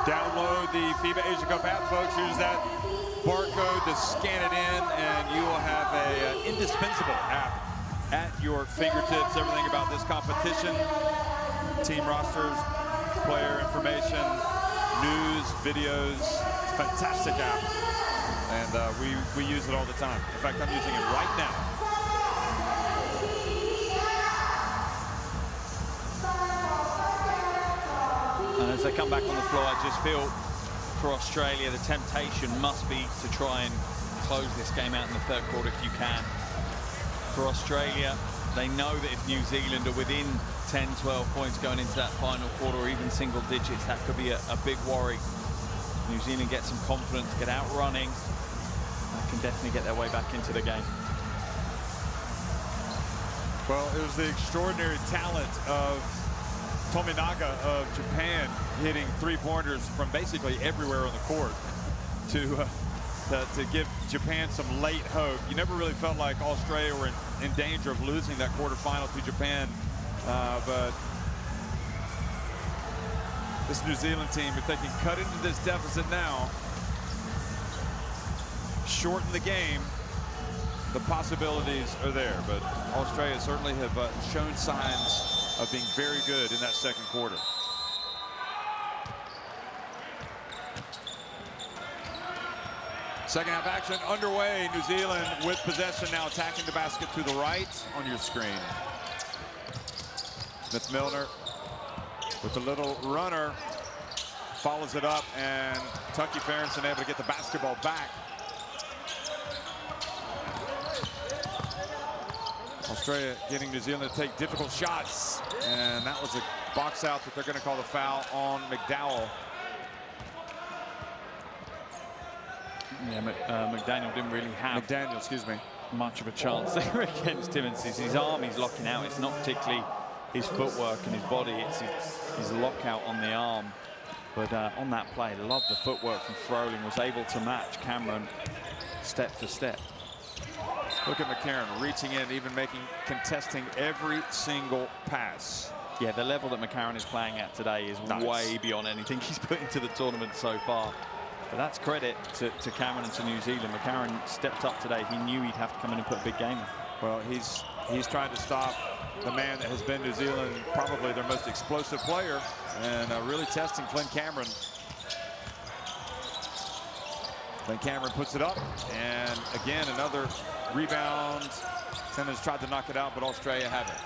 Download the FIBA Asia Cup app, folks. Use that barcode to scan it in, and you will have an indispensable app at your fingertips. Everything about this competition, team rosters, player information, news, videos. Fantastic app, and we use it all the time. In fact, I'm using it right now. And as they come back on the floor, I just feel for Australia, the temptation must be to try and close this game out in the third quarter if you can. For Australia, they know that if New Zealand are within 10, 12 points going into that final quarter, or even single digits, that could be a big worry. New Zealand get some confidence, get out running, they can definitely get their way back into the game. Well, it was the extraordinary talent of Tominaga of Japan hitting three-pointers from basically everywhere on the court to give Japan some late hope. You never really felt like Australia were in danger of losing that quarterfinal to Japan, but this New Zealand team, if they can cut into this deficit now, shorten the game, the possibilities are there. But Australia certainly have shown signs of being very good in that second quarter. Second half action underway. New Zealand with possession now, attacking the basket to the right on your screen. Smith-Milner with a little runner, follows it up, and Tucky Farrington able to get the basketball back. Australia getting New Zealand to take difficult shots, and that was a box out that they're going to call the foul on McDowell. Yeah, McDaniel didn't really have much of a chance there against Timmins. It's his arm he's locking out. It's not particularly his footwork and his body. It's his lockout on the arm. But on that play, loved the footwork from Froling. Was able to match Cameron step for step. Look at McCarron reaching in, even contesting every single pass. Yeah, the level that McCarron is playing at today is way beyond anything he's put into the tournament so far. But that's credit to Cameron and to New Zealand. McCarron stepped up today. He knew he'd have to come in and put a big game in. Well, he's trying to stop the man that has been New Zealand probably their most explosive player, and really testing Flynn Cameron. Flynn Cameron puts it up, and again another rebound. Timmins tried to knock it out, but Australia have it.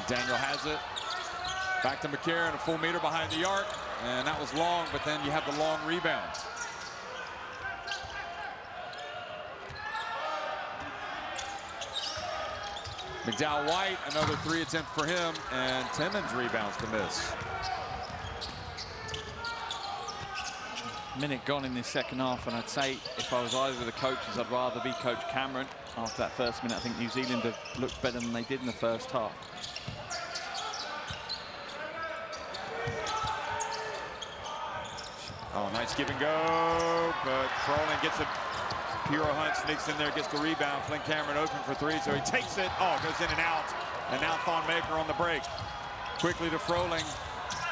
Daniel has it. Back to McCarron, a full meter behind the arc. And that was long, but then you have the long rebound. McDowell White, another 3 attempt for him. And Timmins rebounds to miss. Minute gone in this second half, and I'd say if I was either of the coaches, I'd rather be Coach Cameron. After that first minute, I think New Zealand have looked better than they did in the first half. Oh, nice give and go, but Froling gets it. Piro Hunt sneaks in there, gets the rebound. Flynn Cameron open for 3, so he takes it. Oh, goes in and out. And now Thonmaker on the break. Quickly to Froling,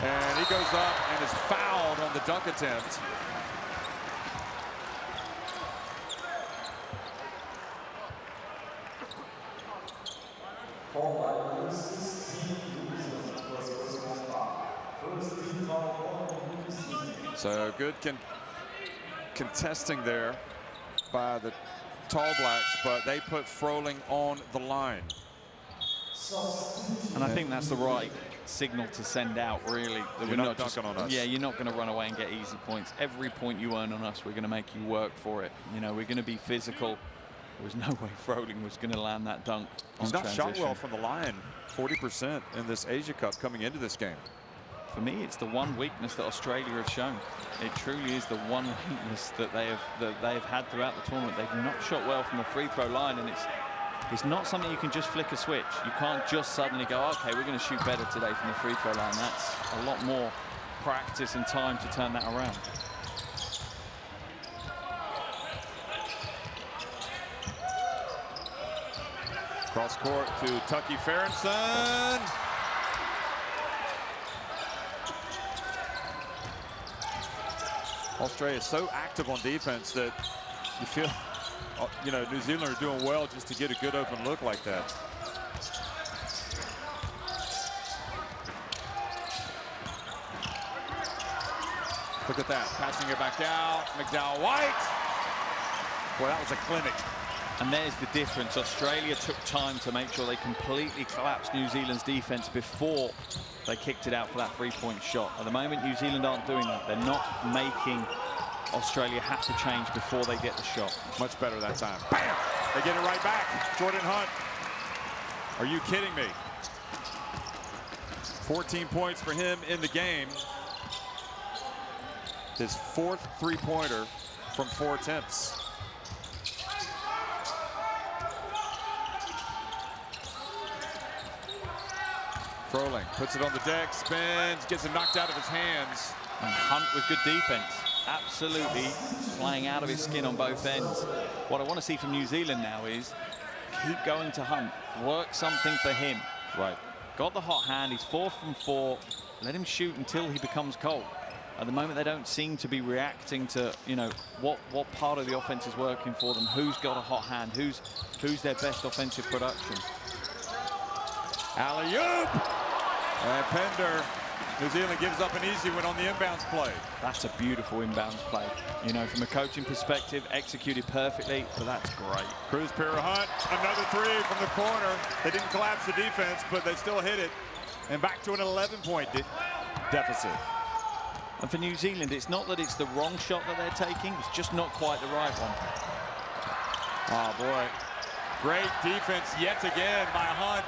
and he goes up and is fouled on the dunk attempt. So good contesting there by the Tall Blacks, but they put Froling on the line. And I think that's the right signal to send out, really. That You're not dunking on us. Yeah, you're not going to run away and get easy points. Every point you earn on us, we're going to make you work for it. You know, we're going to be physical. There was no way Froling was going to land that dunk on transition. He's not shot well from the line. 40% in this Asia Cup coming into this game. For me, it's the one weakness that Australia have shown. It truly is the one weakness that they have had throughout the tournament. They've not shot well from the free throw line, and it's not something you can just flick a switch. You can't just suddenly go, okay, we're going to shoot better today from the free throw line. That's a lot more practice and time to turn that around. Cross court to Tucky Farrenson. Australia is so active on defense that you feel, you know, New Zealand are doing well just to get a good open look like that. Look at that, passing it back out. McDowell White. Boy, that was a clinic. And there's the difference. Australia took time to make sure they completely collapsed New Zealand's defense before they kicked it out for that 3-point shot. At the moment, New Zealand aren't doing that. They're not making Australia have to change before they get the shot. Much better that time. Bam! They get it right back. Jordan Hunt. Are you kidding me? 14 points for him in the game. His 4th 3-pointer from 4 attempts. Froling puts it on the deck, spins, gets it knocked out of his hands. And Hunt with good defense. Absolutely playing out of his skin on both ends. What I want to see from New Zealand now is keep going to Hunt. Work something for him. Right. Got the hot hand. He's 4 from 4. Let him shoot until he becomes cold. At the moment, they don't seem to be reacting to, you know, what part of the offense is working for them. Who's got a hot hand? Who's their best offensive production? Alley-oop! And Pender, New Zealand gives up an easy one on the inbounds play. That's a beautiful inbounds play. You know, from a coaching perspective, executed perfectly, but that's great. Cruz Piro Hunt, another 3 from the corner. They didn't collapse the defense, but they still hit it. And back to an 11-point deficit. And for New Zealand, it's not that it's the wrong shot that they're taking, it's just not quite the right one. Oh, boy. Great defense yet again by Hunt.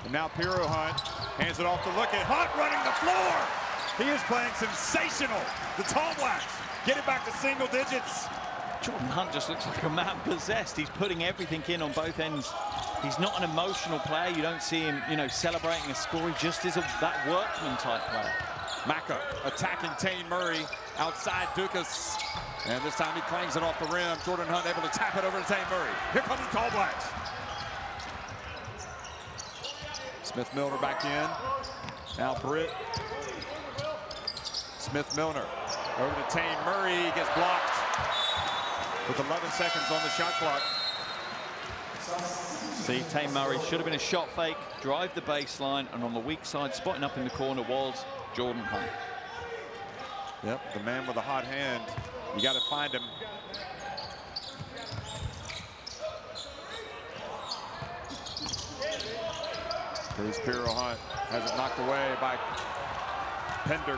And now Piro Hunt hands it off to look at Hunt running the floor. He is playing sensational. The Tall Blacks get it back to single digits. Jordan Hunt just looks like a man possessed. He's putting everything in on both ends. He's not an emotional player. You don't see him, you know, celebrating a score. He just is that workman type player. Maka attacking Tane Murray outside Dukas. And this time he clangs it off the rim. Jordan Hunt able to tap it over to Tane Murray. Here comes the Tall Blacks. Smith-Milner back in. Now Britt. Smith-Milner over to Tane Murray. He gets blocked with 11 seconds on the shot clock. See, Tane Murray should have been a shot fake, drive the baseline, and on the weak side, spotting up in the corner was Jordan Hunt. Yep, the man with a hot hand. You got to find him. Here's Piro Hunt, has it knocked away by Pender.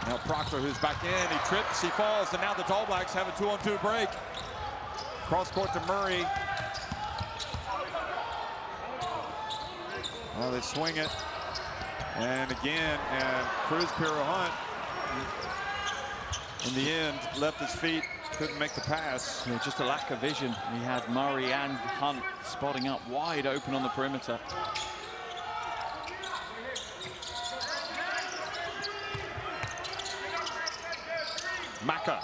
Now Proctor, who's back in, he trips, he falls, and now the Tall Blacks have a 2-on-2 break. Cross court to Murray. Well, they swing it, and again, and Cruz Piro Hunt, in the end, left his feet, couldn't make the pass. Yeah, just a lack of vision. He had Murray and Hunt spotting up wide open on the perimeter. Maka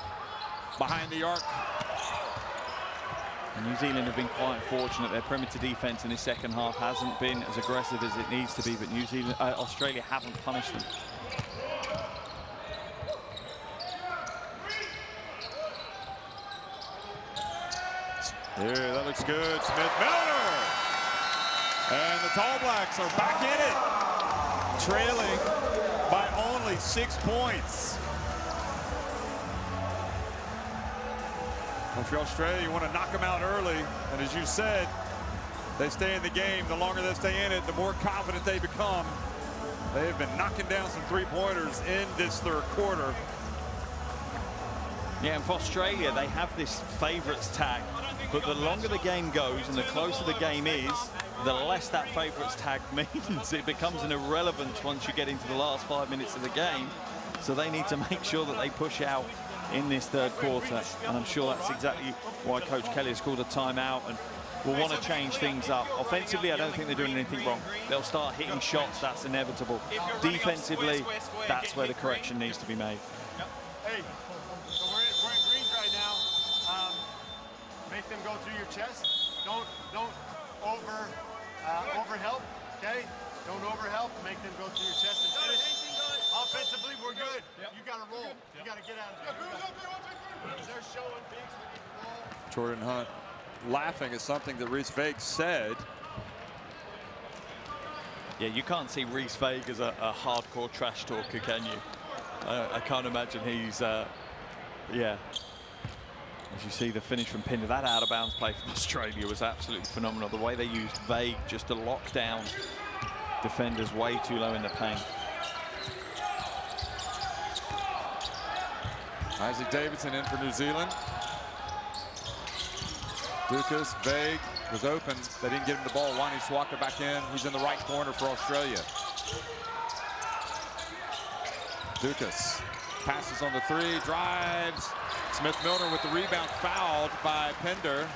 behind the arc. And New Zealand have been quite fortunate. Their perimeter defense in this second half hasn't been as aggressive as it needs to be, but Australia haven't punished them. Yeah, that looks good. Smith-Milner! And the Tall Blacks are back in it, trailing by only 6 points. Well, for Australia, you want to knock them out early, and as you said, they stay in the game. The longer they stay in it, the more confident they become. They have been knocking down some three-pointers in this third quarter. Yeah, and for Australia, they have this favourites tag, but the longer the game goes and the closer the game is, the less that favourites tag means. It becomes an irrelevance once you get into the last 5 minutes of the game. So they need to make sure that they push out in this third quarter, and I'm sure that's exactly why Coach Kelly has called a timeout and will want to change things up. Offensively, I don't think they're doing anything wrong. They'll start hitting shots, that's inevitable. Defensively, that's where the correction needs to be made. Hey, so we're in greens right now. Make them go through your chest. Don't overhelp, okay? Don't overhelp. Make them go through your chest and finish. Offensively, we're good. Yep. You got to roll. You got to get out of there. They're showing bigs. We need to roll. Jordan Hunt laughing at something that Reese Vague said. Yeah, you can't see Reese Vague as a hardcore trash talker, can you? I can't imagine he's, yeah. As you see the finish from Pinder, that out-of-bounds play from Australia was absolutely phenomenal. The way they used Vague just to lock down defenders way too low in the paint. Isaac Davidson in for New Zealand. Dukas, Vague was open. They didn't get him the ball. Watchthe Semi-Finals back in. He's in the right corner for Australia. Dukas passes on the three, drives. Smith-Milner with the rebound, fouled by Pender.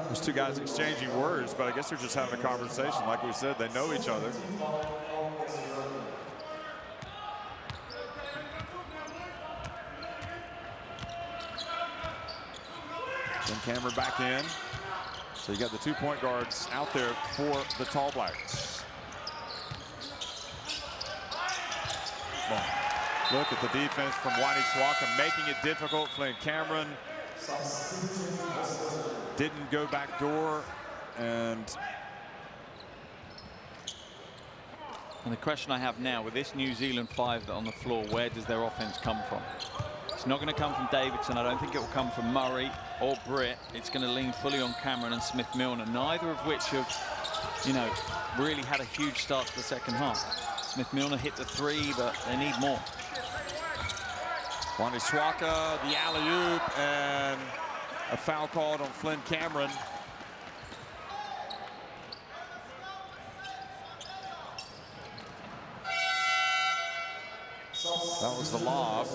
There's two guys exchanging words, but I guess they're just having a conversation. Like we said, they know each other. Jim Cameron back in. So you got the 2 point guards out there for the Tall Blacks. Look at the defense from Watchthe Semi-Finals, making it difficult. Flynn Cameron didn't go back door, and the question I have now, with this New Zealand 5 on the floor, where does their offense come from? It's not going to come from Davidson. I don't think it will come from Murray or Britt. It's going to lean fully on Cameron and Smith-Milner, neither of which have, you know, really had a huge start to the second half. Smith-Milner hit the three, but they need more. Watchthe Semi-Finals, the alley-oop, and a foul called on Flynn Cameron. That was the lob.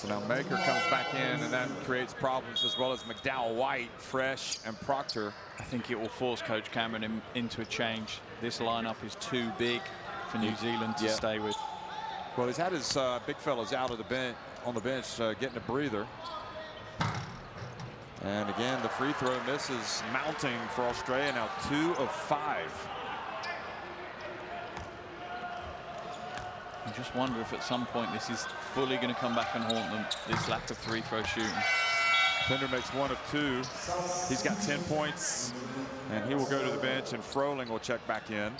So now Maker comes back in, and that creates problems, as well as McDowell White, Fresh, and Proctor. I think it will force Coach Cameron into a change. This lineup is too big for New Zealand to stay with. Well, he's had his big fellas out of the bench, on the bench, getting a breather. And again, the free throw misses, mounting for Australia, now 2 of 5. I just wonder if at some point this is fully going to come back and haunt them, this lack of free throw shooting. Pinder makes 1 of 2. He's got 10 points, and he will go to the bench, and Froling will check back in.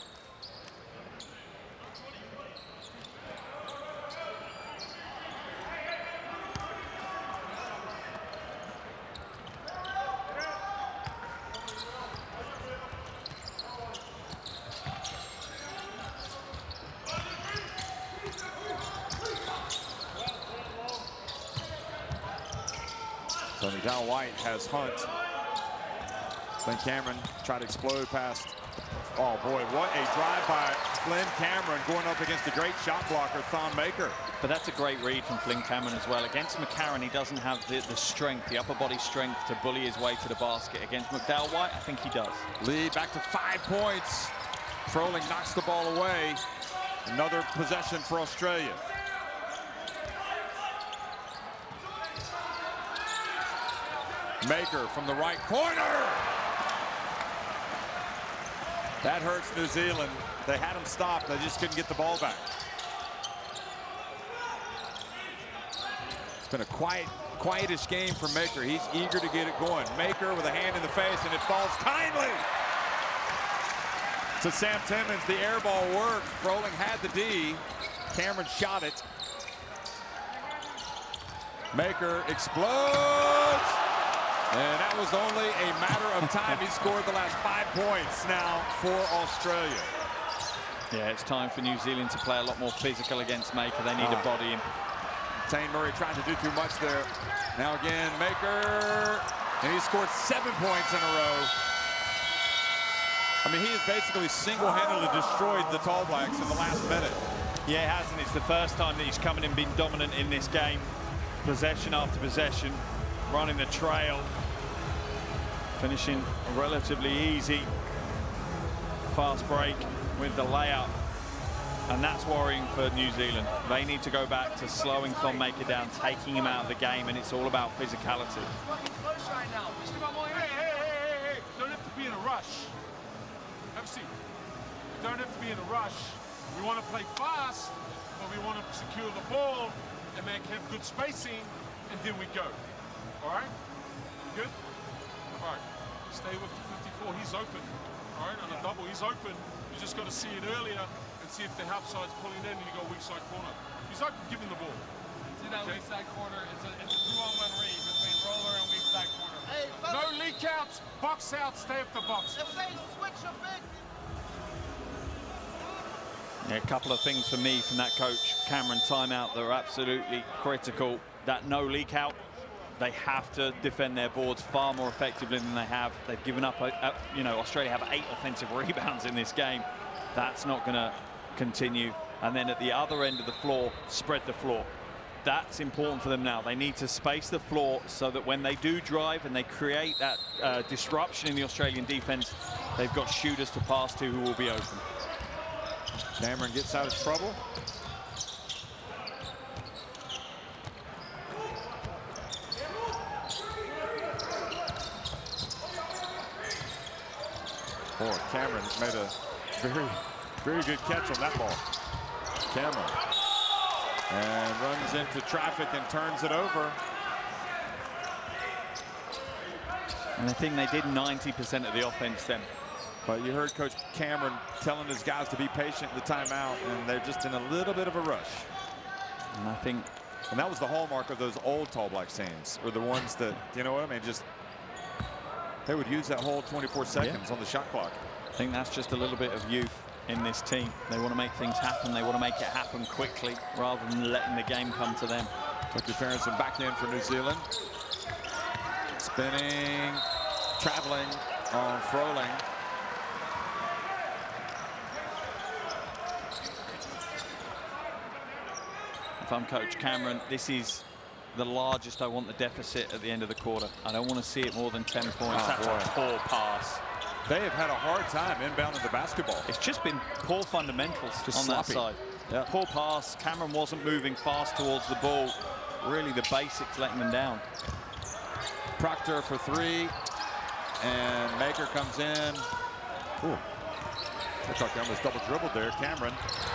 So McDowell White has Hunt. Flynn Cameron tried to explode past. Oh boy, what a drive by Flynn Cameron going up against a great shot blocker, Thon Maker. But that's a great read from Flynn Cameron as well. Against McCarron, he doesn't have the strength, the upper body strength to bully his way to the basket. Against McDowell White, I think he does. Lead back to 5 points. Froling knocks the ball away. Another possession for Australia. Maker from the right corner. That hurts New Zealand. They had him stopped. They just couldn't get the ball back. It's been a quietish game for Maker. He's eager to get it going. Maker with a hand in the face, and it falls kindly to Sam Timmons. The air ball worked. Froling had the D. Cameron shot it. Maker explodes. And that was only a matter of time. He scored the last 5 points now for Australia. Yeah, it's time for New Zealand to play a lot more physical against Maker. They need to body him. Tane Murray trying to do too much there. Now again, Maker, and he scored 7 points in a row. I mean, he has basically single-handedly destroyed the Tall Blacks in the last minute. Yeah, he has, and it's the first time that he's come in and been dominant in this game. Possession after possession, running the trail. Finishing a relatively easy fast break with the layup, and that's worrying for New Zealand. They need to go back to slowing Thon Maker down, taking him out of the game, and it's all about physicality. Hey, don't have to be in a rush. Have a seat. Don't have to be in a rush. We want to play fast, but we want to secure the ball and have good spacing, and then we go. All right? Good? All right. Stay with the 54. He's open. All right, on a double, he's open. You just got to see it earlier and see if the help side's pulling in and you go weak side corner. He's open, give him the ball. See that weak side corner? It's a 2-on-1 read between roller and weak side corner. Hey, no leak outs, box out, stay up the box. If they switch a bit. Yeah, a couple of things for me from that Coach Cameron timeout that are absolutely critical. That no leak out. They have to defend their boards far more effectively than they have. They've given up, you know, Australia have 8 offensive rebounds in this game. That's not going to continue. And then at the other end of the floor, spread the floor. That's important for them now. They need to space the floor so that when they do drive and they create that disruption in the Australian defense, they've got shooters to pass to who will be open. Cameron gets out of trouble. Boy, Cameron made a very good catch on that ball. Cameron. And runs into traffic and turns it over. And I think they did 90% of the offense then. But you heard Coach Cameron telling his guys to be patient in the timeout, and they're just in a little bit of a rush. And I think, and that was the hallmark of those old Tall Black teams, or the ones that, you know what I mean, just they would use that whole 24 seconds on the shot clock. I think that's just a little bit of youth in this team. They want to make things happen. They want to make it happen quickly rather than letting the game come to them. Dr. Ferguson back in for New Zealand. Spinning, traveling on Froling. If I'm Coach Cameron, this is the largest I want the deficit at the end of the quarter. I don't want to see it more than 10 points. That's a poor pass. They have had a hard time inbounding the basketball. It's just been poor fundamentals just on sloppy. that side. Yeah. Poor pass. Cameron wasn't moving fast towards the ball. Really, the basics letting them down. Proctor for three, and Maker comes in. Ooh. I thought he almost double dribbled there, Cameron.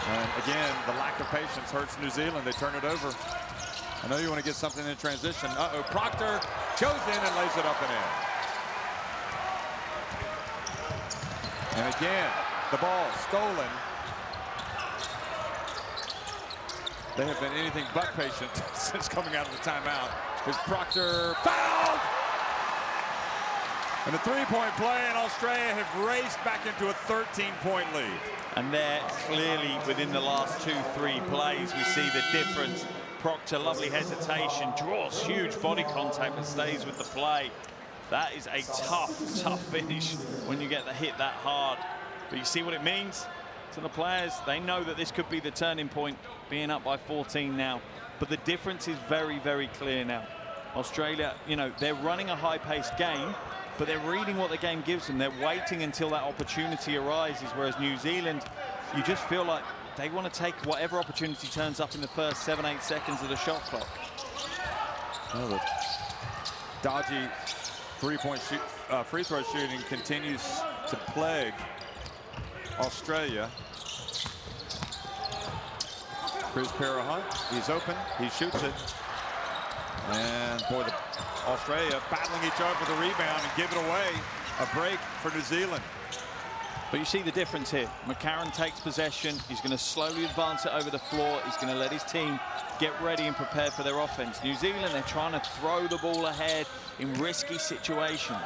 And again, the lack of patience hurts New Zealand. They turn it over. I know you want to get something in transition. Uh-oh, Proctor goes in and lays it up and in. And again, the ball stolen. They have been anything but patient since coming out of the timeout. Here's Proctor, fouled! And a three-point play, and Australia have raced back into a 13-point lead. And there, clearly, within the last 2-3 plays, we see the difference. Proctor, lovely hesitation, draws huge body contact, but stays with the play. That is a tough finish when you get the hit that hard. But you see what it means to the players. They know that this could be the turning point, being up by 14 now. But the difference is very, very clear now. Australia, you know, they're running a high-paced game, but they're reading what the game gives them. They're waiting until that opportunity arises, whereas New Zealand, you just feel like they want to take whatever opportunity turns up in the first 7-8 seconds of the shot clock. Oh, the dodgy three-point free throw shooting continues to plague Australia. Here's Para-Hunt. He's open. He shoots it. And boy, Australia battling each other for the rebound and give it away. A break for New Zealand. But you see the difference here. McCarron takes possession. He's going to slowly advance it over the floor. He's going to let his team get ready and prepare for their offense. New Zealand, they're trying to throw the ball ahead in risky situations.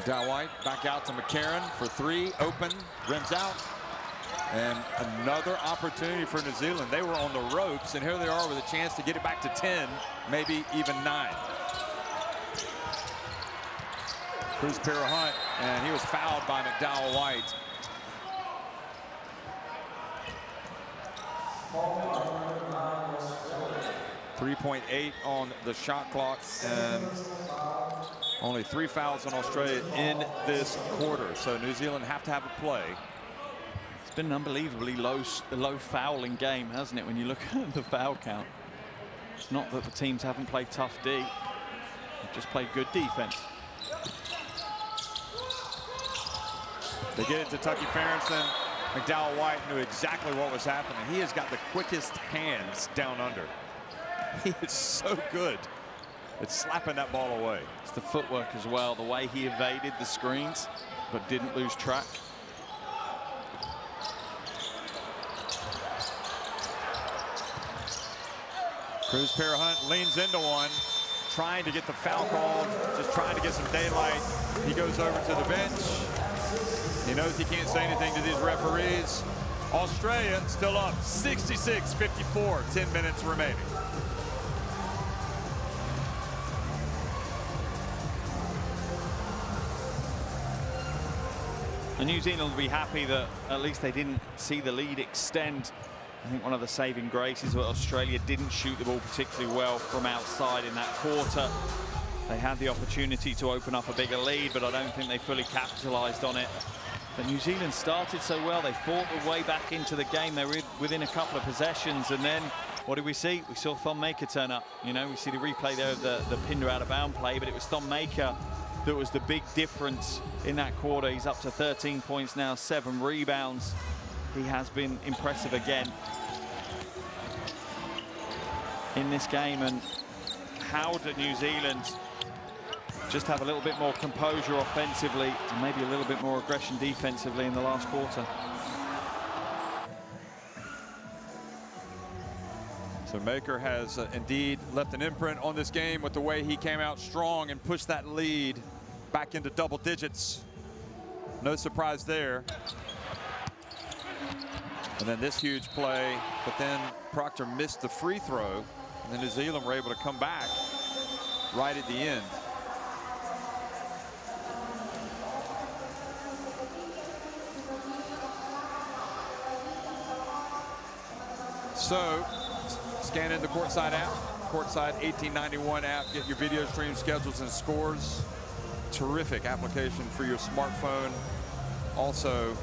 Dow White back out to McCarron for three. Open, rims out. And another opportunity for New Zealand. They were on the ropes, and here they are with a chance to get it back to 10, maybe even 9. Here's Para-Hunt, and he was fouled by McDowell White. .8 on the shot clock, and only 3 fouls on Australia in this quarter. So New Zealand have to have a play. It's been an unbelievably low fouling game, hasn't it, when you look at the foul count? It's not that the teams haven't played tough D. They've just played good defense. They get it to Tucky Farrington. McDowell White knew exactly what was happening. He has got the quickest hands down under. He is so good at slapping that ball away. It's the footwork as well, the way he evaded the screens, but didn't lose track. Cruz Para-Hunt leans into one, trying to get the foul called, just trying to get some daylight. He goes over to the bench. He knows he can't say anything to these referees. Australia still up 66-54, 10 minutes remaining. And New Zealand will be happy that at least they didn't see the lead extend. I think one of the saving graces is that Australia didn't shoot the ball particularly well from outside in that quarter. They had the opportunity to open up a bigger lead, but I don't think they fully capitalized on it. But New Zealand started so well. They fought their way back into the game. They were within a couple of possessions, and then what did we see? We saw Thon Maker turn up. You know, we see the replay there of the Pinder out of bound play, but it was Thon Maker that was the big difference in that quarter. He's up to 13 points now, 7 rebounds. He has been impressive again in this game. And how did New Zealand just have a little bit more composure offensively and maybe a little bit more aggression defensively in the last quarter? So Maker has indeed left an imprint on this game with the way he came out strong and pushed that lead back into double digits. No surprise there. And then this huge play, but then Proctor missed the free throw, and then New Zealand were able to come back right at the end. So, scan in the Courtside app, Courtside 1891 app, get your video stream schedules and scores. Terrific application for your smartphone. Also,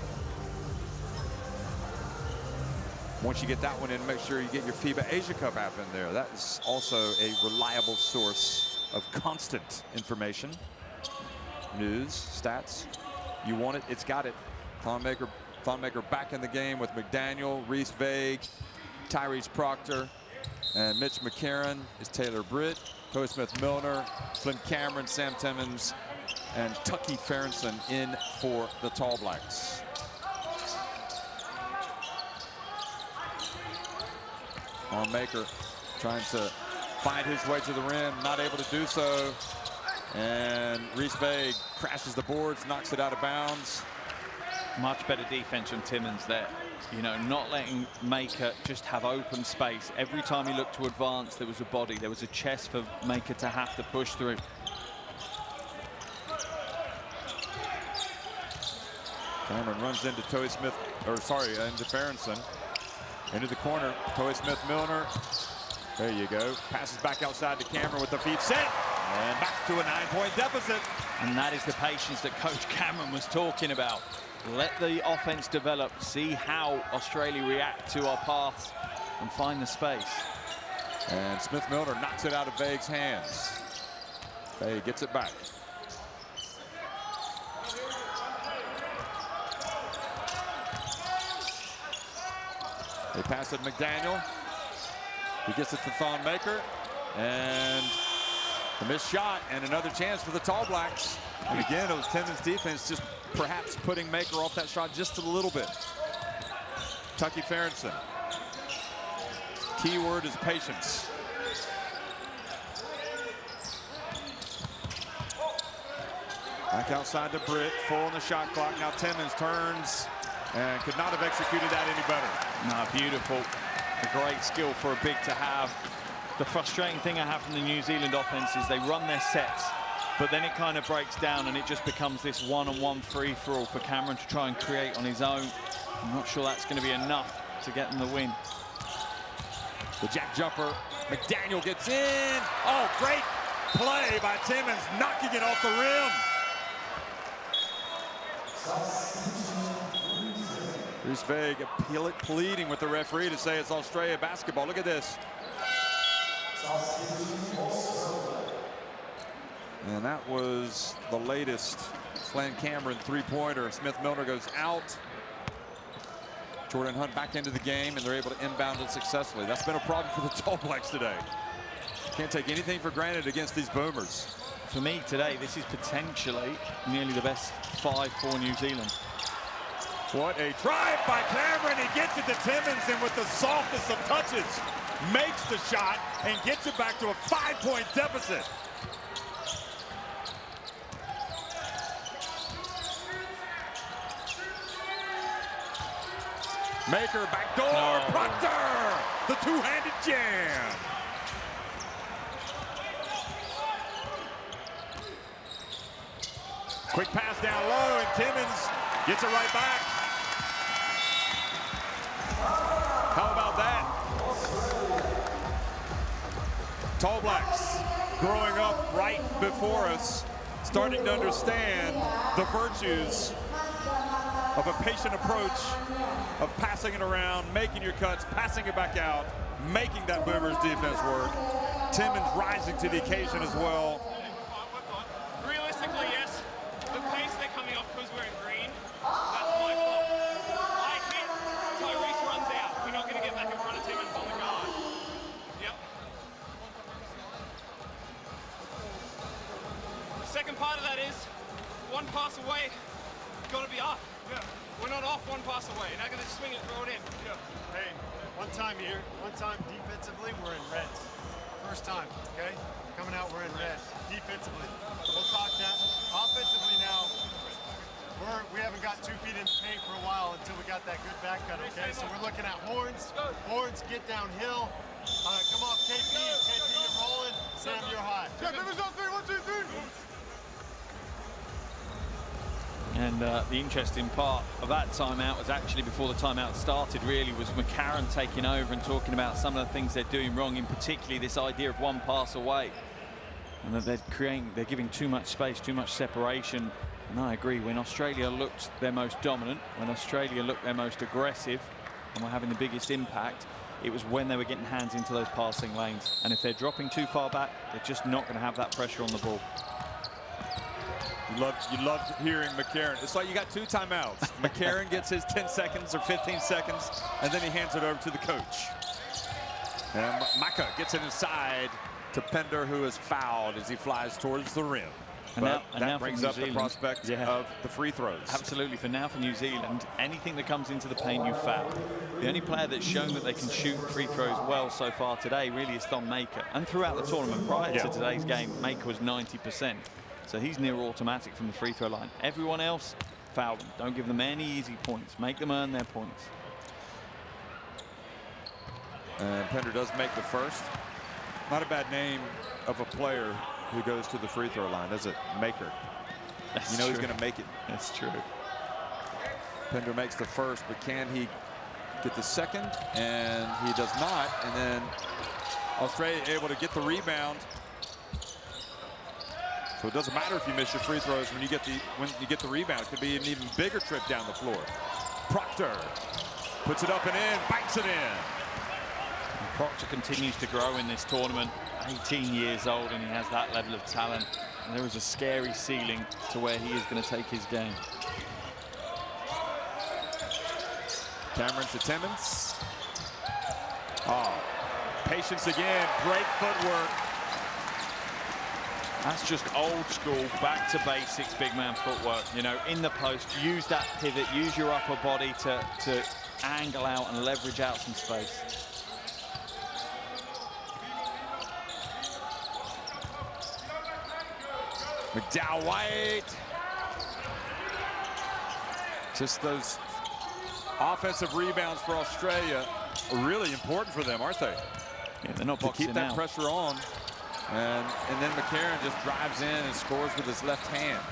once you get that one in, make sure you get your FIBA Asia Cup app in there. That is also a reliable source of constant information. News, stats. You want it, it's got it. Thonmaker back in the game with McDaniel, Reese Vague, Tyrese Proctor, and Mitch McCarron is Taylor Britt, Toy Smith-Milner, Flynn Cameron, Sam Timmons, and Tucky Ferentsen in for the Tall Blacks. Thonmaker trying to find his way to the rim, not able to do so. And Reese Vague crashes the boards, knocks it out of bounds. Much better defense from Timmons there. You know, not letting Maker just have open space. Every time he looked to advance, there was a body, there was a chest for Maker to have to push through. Cameron runs into into Ferentsen. Into the corner, Toy Smith-Milner. There you go. Passes back outside to Cameron with the feet set. And back to a 9-point deficit. And that is the patience that Coach Cameron was talking about. Let the offense develop, see how Australia react to our paths and find the space. And Smith-Milner knocks it out of Vague's hands. Vague gets it back. They pass it to McDaniel. He gets it to Thonmaker. And the missed shot and another chance for the Tall Blacks. And again, it was Timmons' defense just perhaps putting Maker off that shot just a little bit. Tucky Ferentsen. Key word is patience. Back outside to Britt, full on the shot clock. Now Timmons turns and could not have executed that any better. No, beautiful. A great skill for a big to have. The frustrating thing I have from the New Zealand offense is they run their sets, but then it kind of breaks down and it just becomes this one-on-one free-for-all for Cameron to try and create on his own. I'm not sure that's going to be enough to get them the win. The jack jumper, McDaniel gets in. Oh, great play by Timmons, knocking it off the rim. Reese Vague pleading with the referee to say it's Australia basketball. Look at this. And that was the latest Flynn Cameron three-pointer. Smith-Milner goes out. Jordan Hunt back into the game, and they're able to inbound it successfully. That's been a problem for the Tall Blacks today. Can't take anything for granted against these boomers. For me today, this is potentially nearly the best 5 for New Zealand. What a drive by Cameron. He gets it to Timmons, and with the softest of touches, makes the shot and gets it back to a 5-point deficit. Maker backdoor, no. Proctor, the two-handed jam. Quick pass down low, and Timmons gets it right back. How about that? Tall Blacks growing up right before us, starting to understand the virtues of a patient approach of passing it around, making your cuts, passing it back out, making that Boomers defense work. Timmons rising to the occasion as well. Realistically, yes. The pace they're coming off because we're in green, that's my fault. I hit, Tyrese runs out. We're not going to get back in front of Timmons on the guard. Yep. The second part of that is, one pass away, got to be off. Yeah. We're not off one pass away. Not going to swing it, throw it in. Yeah. Hey, one time defensively, we're in reds. First time, okay? Coming out, we're in red. Defensively, we'll talk that. Offensively now, we haven't got 2 feet in the paint for a while until we got that good back cut, okay? So we're looking at horns. Horns get downhill. Come off KP. KP, you're rolling. Sam, you're high. Yeah, members on 3, 1, 2, 3. And the interesting part of that timeout was actually before the timeout started, really, was McCarron taking over and talking about some of the things they're doing wrong, in particularly this idea of one pass away. And that they're giving too much space, too much separation. And I agree, when Australia looked their most dominant, when Australia looked their most aggressive, and were having the biggest impact, it was when they were getting hands into those passing lanes. And if they're dropping too far back, they're just not going to have that pressure on the ball. You love hearing McCarron. It's like you got 2 timeouts. McCarron gets his 10 seconds or 15 seconds, and then he hands it over to the coach. And Maka gets it inside to Pender, who is fouled as he flies towards the rim. And but now that brings up the prospect of the free throws. Absolutely. For New Zealand, anything that comes into the paint, you foul. The only player that's shown that they can shoot free throws well so far today really is Thon Maker. And throughout the tournament prior to today's game, Maker was 90%. So he's near automatic from the free throw line. Everyone else, foul them. Don't give them any easy points. Make them earn their points. And Pender does make the first. Not a bad name of a player who goes to the free throw line, is it? Maker. That's you know true. He's going to make it. That's true. Pender makes the first, but can he get the second? And he does not. And then Australia able to get the rebound. So it doesn't matter if you miss your free throws when you get the rebound. It could be an even bigger trip down the floor. Proctor puts it up and in, bites it in. And Proctor continues to grow in this tournament. 18 years old, and he has that level of talent. And there is a scary ceiling to where he is going to take his game. Cameron to Timmons. Oh, patience again. Great footwork. That's just old school, back to basics, big man footwork. You know, in the post, use that pivot, use your upper body to angle out and leverage out some space. McDowell White. Just those offensive rebounds for Australia are really important for them, aren't they? Yeah, they're not to boxing keep that out. pressure on. And then McCarron just drives in and scores with his left hand.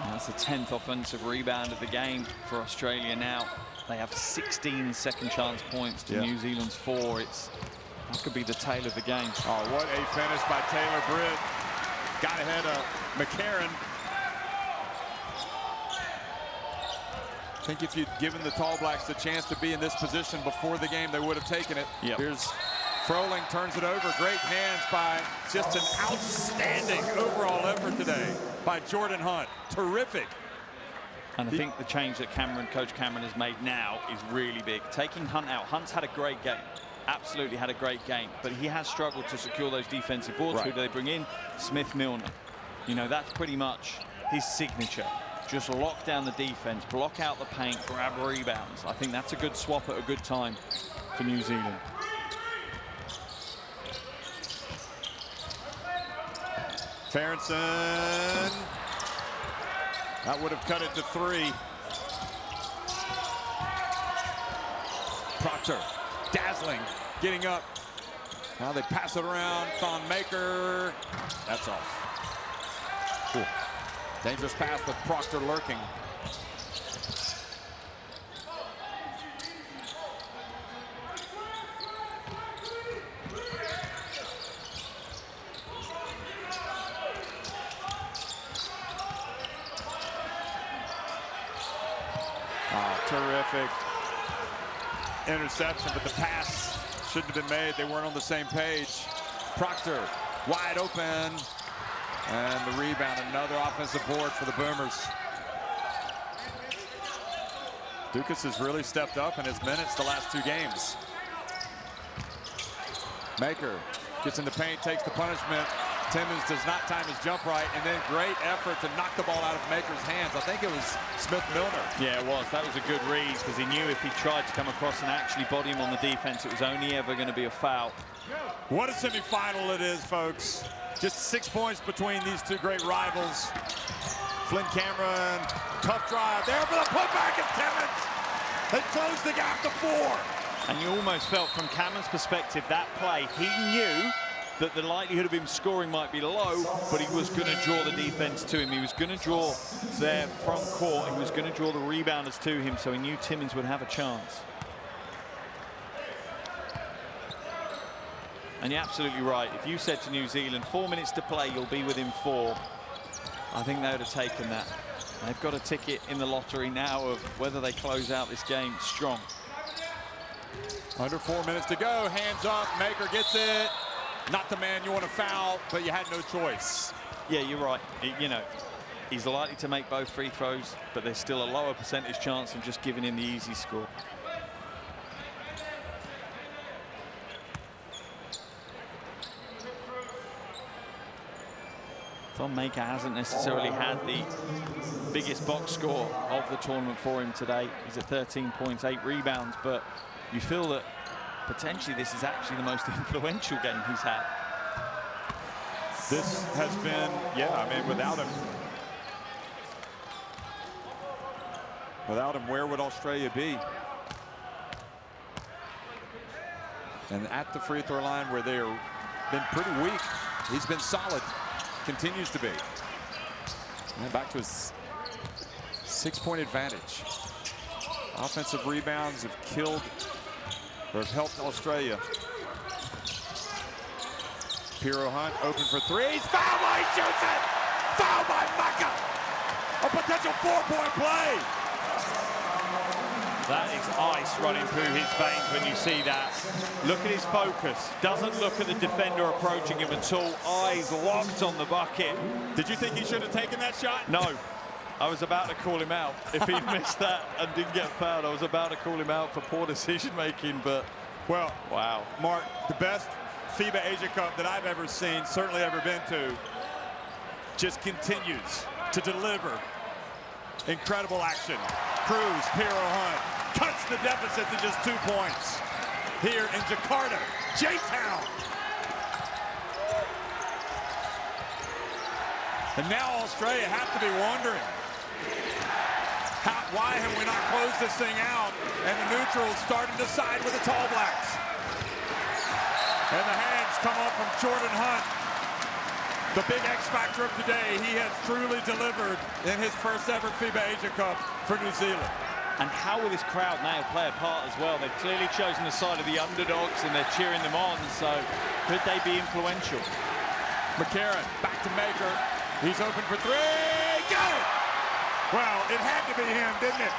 And that's the 10th offensive rebound of the game for Australia now. They have 16 second chance points to New Zealand's 4. That could be the tail of the game. Oh, what a finish by Taylor Britt. Got ahead of McCarron. I think if you'd given the Tall Blacks the chance to be in this position before the game, they would have taken it. Yep. Here's Froling, turns it over. Great hands by just an outstanding overall effort today by Jordan Hunt. Terrific. And I think the change that Coach Cameron has made now is really big. Taking Hunt out. Hunt's had a great game. Absolutely had a great game. But he has struggled to secure those defensive boards. Right. Who do they bring in? Smith Milner. You know, that's pretty much his signature. Just lock down the defense, block out the paint, grab rebounds. I think that's a good swap at a good time for New Zealand. Ferentsen. That would have cut it to 3. Proctor, dazzling, getting up. Now they pass it around. Thon Maker. That's off. Cool. Dangerous pass with Proctor lurking. Terrific interception, but the pass shouldn't have been made. They weren't on the same page. Proctor wide open, and the rebound. Another offensive board for the Boomers. Dukas has really stepped up in his minutes the last 2 games. Maker gets in the paint, takes the punishment. Timmons does not time his jump right, and then great effort to knock the ball out of Maker's hands. I think it was Smith Milner. Yeah, it was. That was a good read, because he knew if he tried to come across and actually body him on the defense, it was only ever going to be a foul. What a semifinal it is, folks. Just 6 points between these 2 great rivals. Flynn Cameron, tough drive there for the putback of Timmons. They closed the gap to 4. And you almost felt from Cameron's perspective, that play, he knew that the likelihood of him scoring might be low, but he was going to draw the defense to him. He was going to draw their front court. He was going to draw the rebounders to him, so he knew Timmins would have a chance. And you're absolutely right. If you said to New Zealand, 4 minutes to play, you'll be within 4, I think they would have taken that. They've got a ticket in the lottery now of whether they close out this game strong. Under 4 minutes to go, hands up, Maker gets it. Not the man you want to foul, but you had no choice. Yeah, you're right. You know, he's likely to make both free throws, but there's still a lower percentage chance of just giving him the easy score. Thon Maker hasn't necessarily had the biggest box score of the tournament for him today. He's at 13 points, 8 rebounds, but you feel that potentially this is actually the most influential game he's had. This has been, yeah, I mean, without him, where would Australia be? And at the free throw line where they've been pretty weak, he's been solid, continues to be. And back to his 6-point advantage. Offensive rebounds have killed or have helped Australia. Piero Hunt open for threes. Foul by Joseph! Foul by Maka! A potential 4-point play! That is ice running through his veins when you see that. Look at his focus. Doesn't look at the defender approaching him at all. Eyes locked on the bucket. Did you think he should have taken that shot? No. I was about to call him out. If he missed that and didn't get fouled, I was about to call him out for poor decision making, but well, wow. Mark, the best FIBA Asia Cup that I've ever seen, certainly ever been to, just continues to deliver incredible action. Cruz, Piero Hunt, cuts the deficit to just 2 points here in Jakarta, J-Town. And now Australia have to be wondering, why have we not closed this thing out? And the neutrals starting to side with the Tall Blacks. And the hands come up from Jordan Hunt. The big X factor of today. He has truly delivered in his first ever FIBA Asia Cup for New Zealand. And how will this crowd now play a part as well? They've clearly chosen the side of the underdogs and they're cheering them on. So could they be influential? McCarron back to Maker. He's open for 3. Got it! Well, it had to be him, didn't it?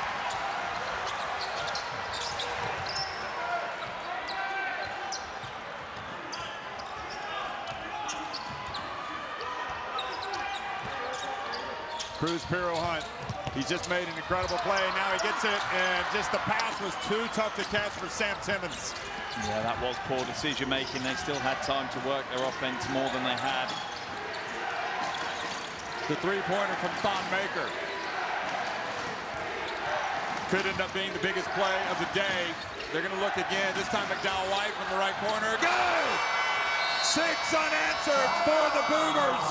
Cruz, Piero Hunt. He's just made an incredible play. Now he gets it, and just the pass was too tough to catch for Sam Timmins. Yeah, that was poor decision making. They still had time to work their offense more than they had. The three-pointer from Thon Maker. Could end up being the biggest play of the day. They're going to look again. This time McDowell White from the right corner. Good! 6 unanswered for the Boomers.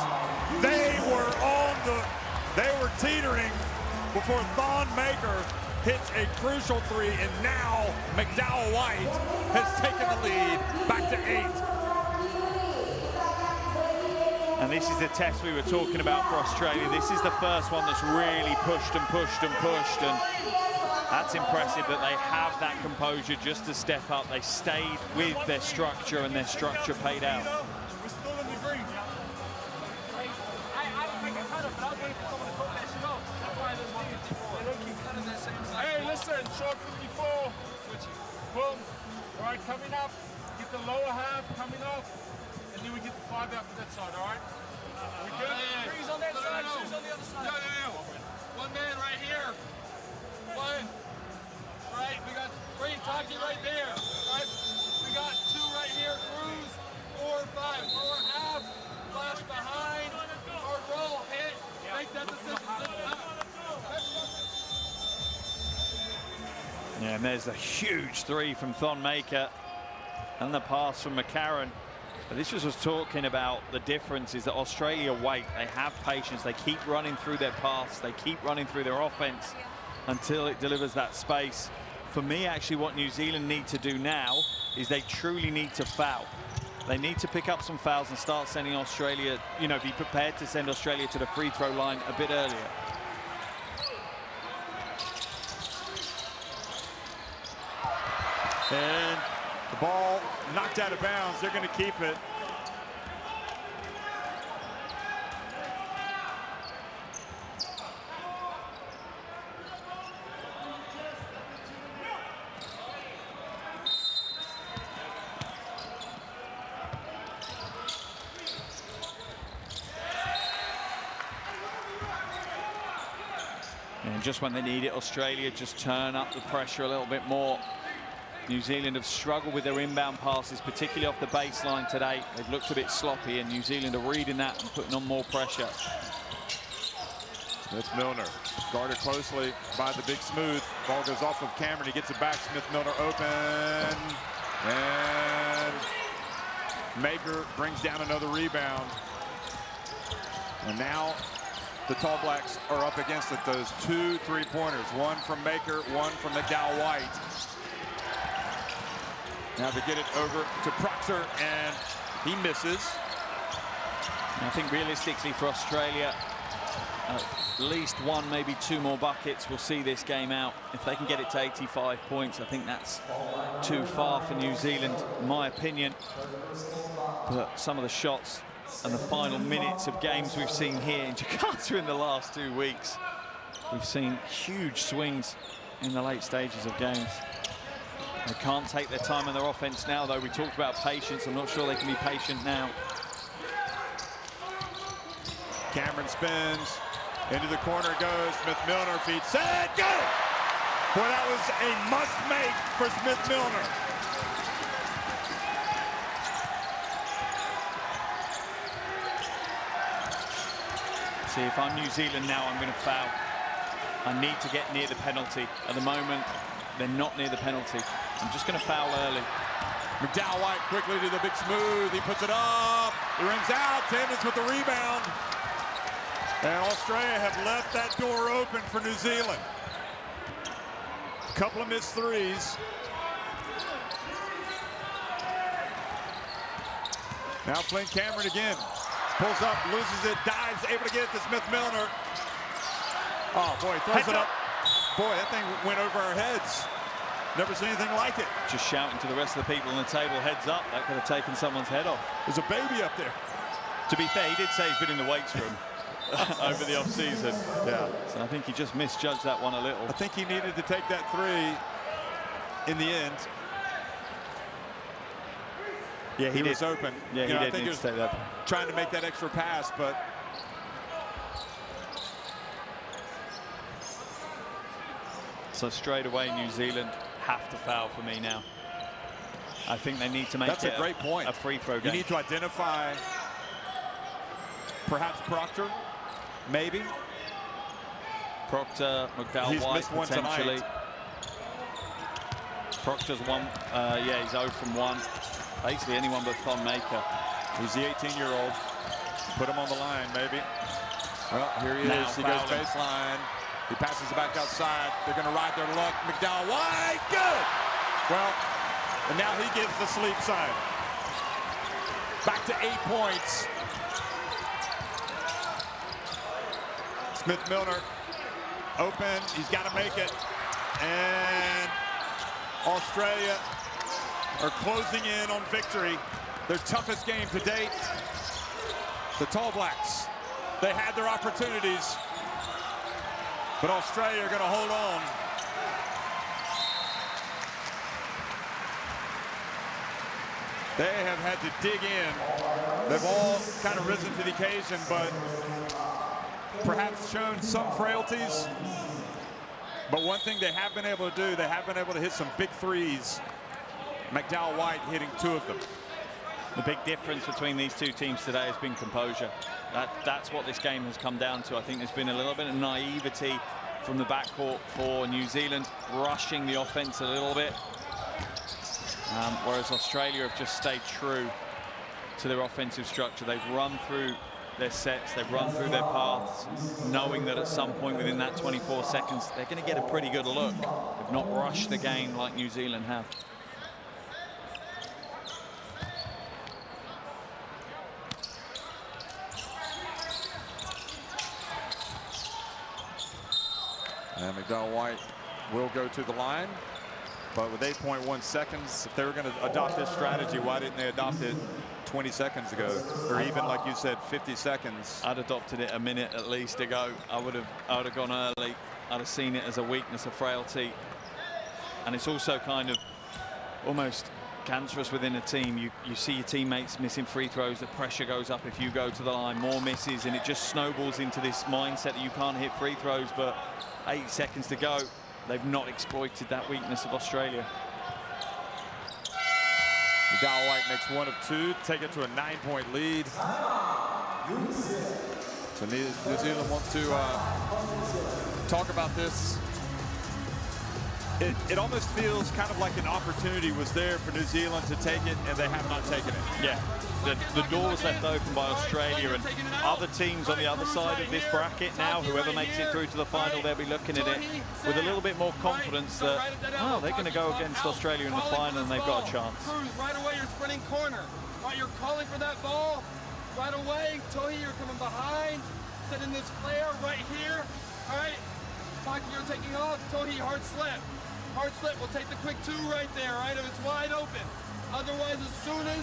They were teetering before Thon Maker hits a crucial 3, and now McDowell White has taken the lead back to 8. And this is the test we were talking about for Australia. This is the first one that's really pushed and pushed and pushed, and that's impressive that they have that composure just to step up. They stayed with their structure, and their structure paid out. We're still in the green. Hey, listen, short 54. Boom. All right, coming up. Get the lower half coming off, and then we get the 5 out to that side, all right? We good? Three's on that side, two's on the other side. No. One man right here. One. Right, we got 3 talking right there. Right, we got 2 right here. Cruz, 4, 5. Lower half, flash behind, or roll, hit. Make that decision. Yeah, and there's a huge 3 from Thon Maker, and the pass from McCarron. But this was talking about the difference is that Australia wait. They have patience. They keep running through their pass. They keep running through their offense until it delivers that space. For me, actually, what New Zealand need to do now is they truly need to foul. They need to pick up some fouls and start sending Australia, you know, be prepared to send Australia to the free throw line a bit earlier. And the ball knocked out of bounds. They're going to keep it. And just when they need it, Australia just turn up the pressure a little bit more. New Zealand have struggled with their inbound passes, particularly off the baseline today. They've looked a bit sloppy, and New Zealand are reading that and putting on more pressure. Smith-Milner guarded closely by the big Smooth. Ball goes off of Cameron. He gets it back. Smith-Milner open. And Maker brings down another rebound. And now the Tall Blacks are up against it. Those 2 3-pointers. One from Maker, one from McDowell-White. Now they get it over to Proctor, and he misses. I think realistically for Australia, at least 1, maybe 2 more buckets will see this game out. If they can get it to 85 points, I think that's too far for New Zealand, in my opinion. But some of the shots and the final minutes of games we've seen here in Jakarta in the last 2 weeks, we've seen huge swings in the late stages of games. They can't take their time on their offense now, though. We talked about patience. I'm not sure they can be patient now. Cameron spins. Into the corner goes. Smith-Milner feeds. Set, go! Boy, that was a must-make for Smith-Milner. See, if I'm New Zealand now, I'm going to foul. I need to get near the penalty. At the moment, they're not near the penalty. I'm just going to foul early. McDowell-White quickly to the big Smooth. He puts it up. He rings out. Timmins with the rebound. And Australia have left that door open for New Zealand. A couple of missed threes. Now Flynn Cameron again. Pulls up, loses it, dives, able to get it to Smith-Milner. Oh, boy, throws it up. Boy, that thing went over our heads. Never seen anything like it. Just shouting to the rest of the people on the table, heads up. That could have taken someone's head off. There's a baby up there. To be fair, he did say he's been in the weights room over the off-season. Yeah. So I think he just misjudged that one a little. I think he needed to take that 3 in the end. Yeah, he was open. Yeah, he did need to take that. Trying to make that extra pass, but so straight away, New Zealand have to foul for me now. I think they need to make that's it a great point. A free throw game. You need to identify perhaps Proctor, maybe. Proctor, McDowell-White potentially. Proctor's 1. Yeah, he's 0 from 1. Basically anyone but Thon Maker. He's the 18-year-old. Put him on the line, maybe. Well, here he is. He goes baseline. He passes it back outside. They're going to ride their luck. McDowell-White, good! Well, and now he gives the sleep sign. Back to 8 points. Smith-Milner open. He's got to make it. And Australia are closing in on victory. Their toughest game to date. The Tall Blacks, they had their opportunities, but Australia are going to hold on. They have had to dig in. They've all kind of risen to the occasion, but perhaps shown some frailties. But one thing they have been able to do, they have been able to hit some big threes. McDowell-White hitting 2 of them. The big difference between these 2 teams today has been composure. That's what this game has come down to. I think there's been a little bit of naivety from the backcourt for New Zealand, rushing the offense a little bit. Whereas Australia have just stayed true to their offensive structure. They've run through their sets, they've run through their paths, knowing that at some point within that 24 seconds, they're going to get a pretty good look. They've not rushed the game like New Zealand have. McDonald White will go to the line, but with 8.1 seconds, if they were going to adopt this strategy, why didn't they adopt it 20 seconds ago, or even, like you said, 50 seconds? I'd adopted it a minute at least ago. I would have gone early. I'd have seen it as a weakness, a frailty, and it's also kind of almost cancerous within a team. You see your teammates missing free throws, the pressure goes up if you go to the line, more misses, and it just snowballs into this mindset that you can't hit free throws. But 8 seconds to go, they've not exploited that weakness of Australia. McDonald White makes 1 of 2, take it to a 9-point lead. So New Zealand wants to talk about this. It almost feels kind of like an opportunity was there for New Zealand to take it, and they have not taken it. Yeah, the door was left open by Australia, and other teams on the other side of this bracket now, whoever makes it through to the final, they'll be looking at it with a little bit more confidence that, oh, they're going to go against Australia in the final and they've got a chance. Right away, you're sprinting corner. Right, you're calling for that ball. Right away, Tohi, you're coming behind. Setting this flare right here. All right, Taki, you're taking off. Tohi, hard slip. Hard slip, we'll take the quick 2 right there, right? If it's wide open. Otherwise, as soon as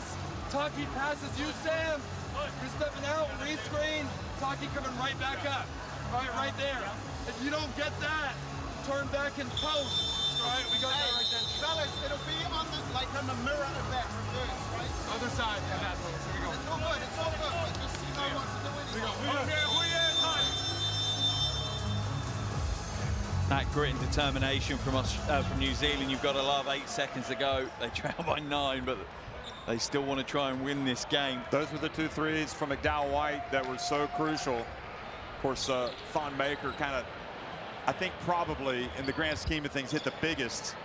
Taki passes you, Sam, you're stepping out, re-screen, Taki coming right back up. Right there. If you don't get that, turn back and post. Right, we got that right then. Fellas, it'll be on the, like on the mirror effect, reverse, right? Other side, yeah, that's what. Here we go. It's all good, it's all good. But just see how wants to do it. Here we go. That grit and determination from New Zealand. You've got to love. 8 seconds to go. They trail by 9, but they still want to try and win this game. Those were the 2 threes from McDowell White that were so crucial. Of course, Thon Maker kind of, I think probably in the grand scheme of things, hit the biggest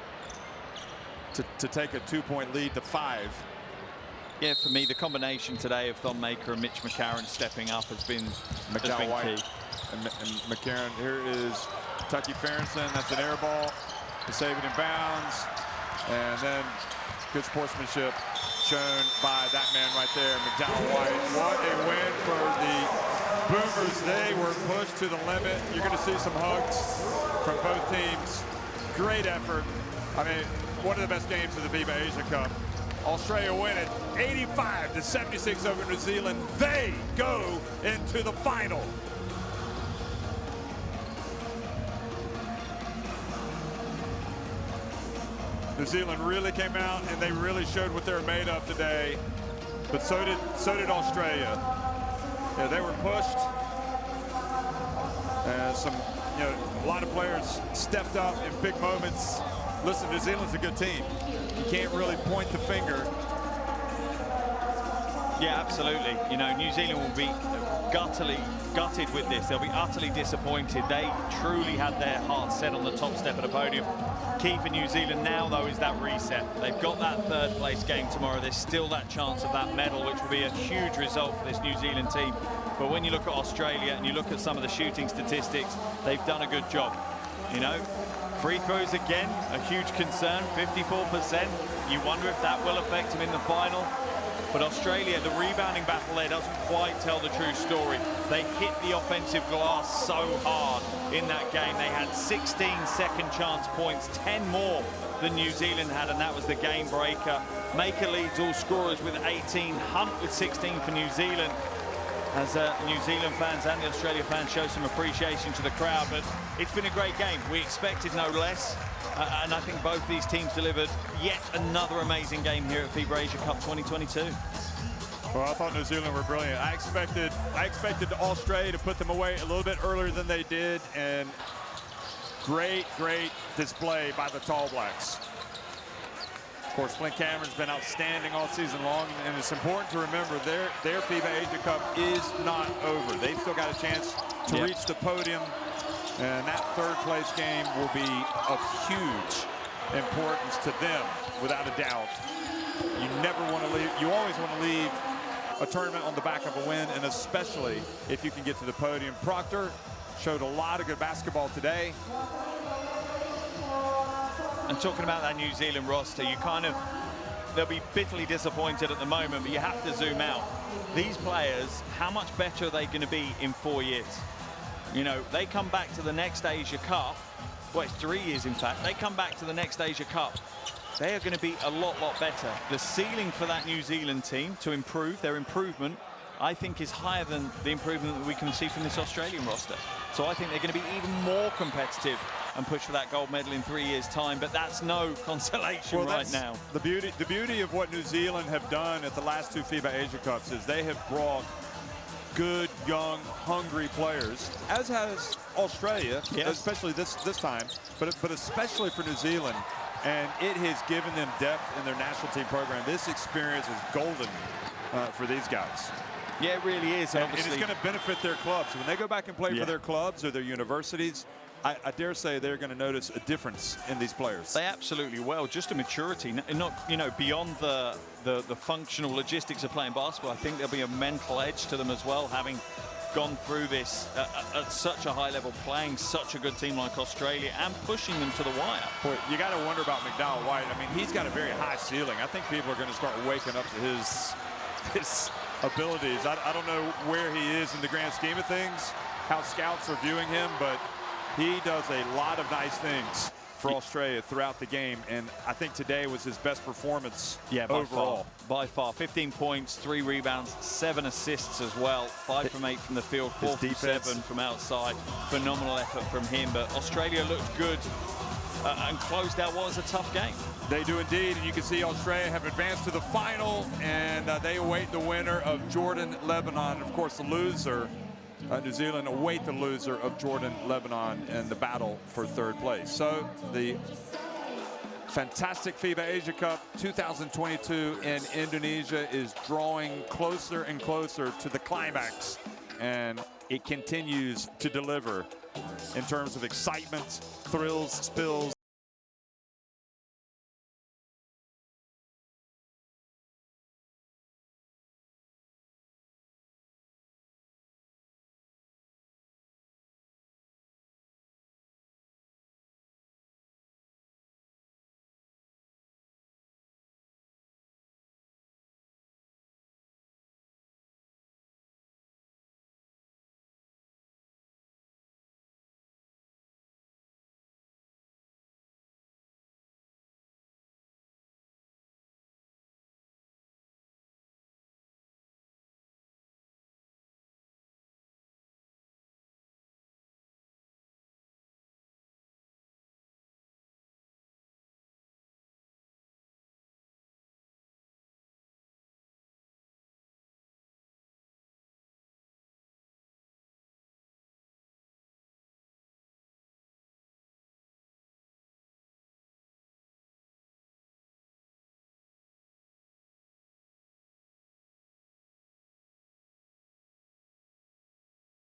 to take a 2-point lead to 5. Yeah, for me, the combination today of Thon Maker and Mitch McCarron stepping up has been McDowell-White key. And McCarron. Here is Tucky Farrington. That's an air ball to save it in bounds. And then good sportsmanship shown by that man right there, McDowell-White. What a win for the Boomers. They were pushed to the limit. You're going to see some hugs from both teams. Great effort. I mean, one of the best games of the FIBA Asia Cup. Australia win it 85-76 over New Zealand. They go into the final. New Zealand really came out and they really showed what they're made of today. But so did Australia. Yeah, they were pushed. A lot of players stepped up in big moments. Listen, New Zealand's a good team. You can't really point the finger. Yeah, absolutely. You know, New Zealand will be gutted with this. They'll be utterly disappointed. They truly had their hearts set on the top step of the podium. Key for New Zealand now, though, is that reset. They've got that 3rd place game tomorrow. There's still that chance of that medal, which will be a huge result for this New Zealand team. But when you look at Australia and you look at some of the shooting statistics, they've done a good job. You know, free throws again, a huge concern, 54%. You wonder if that will affect them in the final. But Australia, the rebounding battle there doesn't quite tell the true story. They hit the offensive glass so hard in that game. They had 16 second chance points, 10 more than New Zealand had, and that was the game breaker. Maker leads all scorers with 18, Hunt with 16 for New Zealand. As New Zealand fans and the Australia fans show some appreciation to the crowd, but it's been a great game. We expected no less. And I think both these teams delivered yet another amazing game here at FIBA Asia Cup 2022. Well, I thought New Zealand were brilliant. I expected Australia to put them away a little bit earlier than they did, and great display by the Tall Blacks. Of course, Flint Cameron's been outstanding all season long, and it's important to remember their FIBA Asia Cup is not over. They've still got a chance to reach the podium. And that 3rd place game will be of huge importance to them, without a doubt. You never want to leave, you always want to leave a tournament on the back of a win, and especially if you can get to the podium. Proctor showed a lot of good basketball today. And talking about that New Zealand roster, they'll be bitterly disappointed at the moment, but you have to zoom out. These players, how much better are they going to be in 4 years? You know, they come back to the next Asia Cup well, it's 3 years in fact, they come back to the next Asia Cup, they are going to be a lot better. The ceiling for that New Zealand team to improve, their improvement, I think is higher than the improvement that we can see from this Australian roster. So I think they're going to be even more competitive and push for that gold medal in 3 years' time, but that's no consolation right now. The beauty of what New Zealand have done at the last 2 FIBA Asia Cups is they have brought good, young, hungry players, as has Australia, especially this time, but especially for New Zealand. And it has given them depth in their national team program. This experience is golden for these guys. Yeah, it really is. And it's going to benefit their clubs. When they go back and play for their clubs or their universities, I dare say they're going to notice a difference in these players. They absolutely will. Just a maturity, not beyond the functional logistics of playing basketball. I think there'll be a mental edge to them as well, having gone through this at such a high level, playing such a good team like Australia and pushing them to the wire. Boy, you got to wonder about McDowell White. I mean, he's got a very high ceiling. I think people are going to start waking up to his abilities. I don't know where he is in the grand scheme of things, how scouts are viewing him, but he does a lot of nice things for Australia throughout the game, and I think today was his best performance overall. By far. 15 points, 3 rebounds, 7 assists as well. 5 from 8 from the field, 4 from 7 from outside. Phenomenal effort from him, but Australia looked good and closed out what was a tough game. They do indeed, and you can see Australia have advanced to the final, and they await the winner of Jordan-Lebanon. Of course, the loser, New Zealand, await the loser of Jordan-Lebanon in the battle for 3rd place. So the fantastic FIBA Asia Cup 2022 in Indonesia is drawing closer and closer to the climax, and it continues to deliver in terms of excitement, thrills, spills,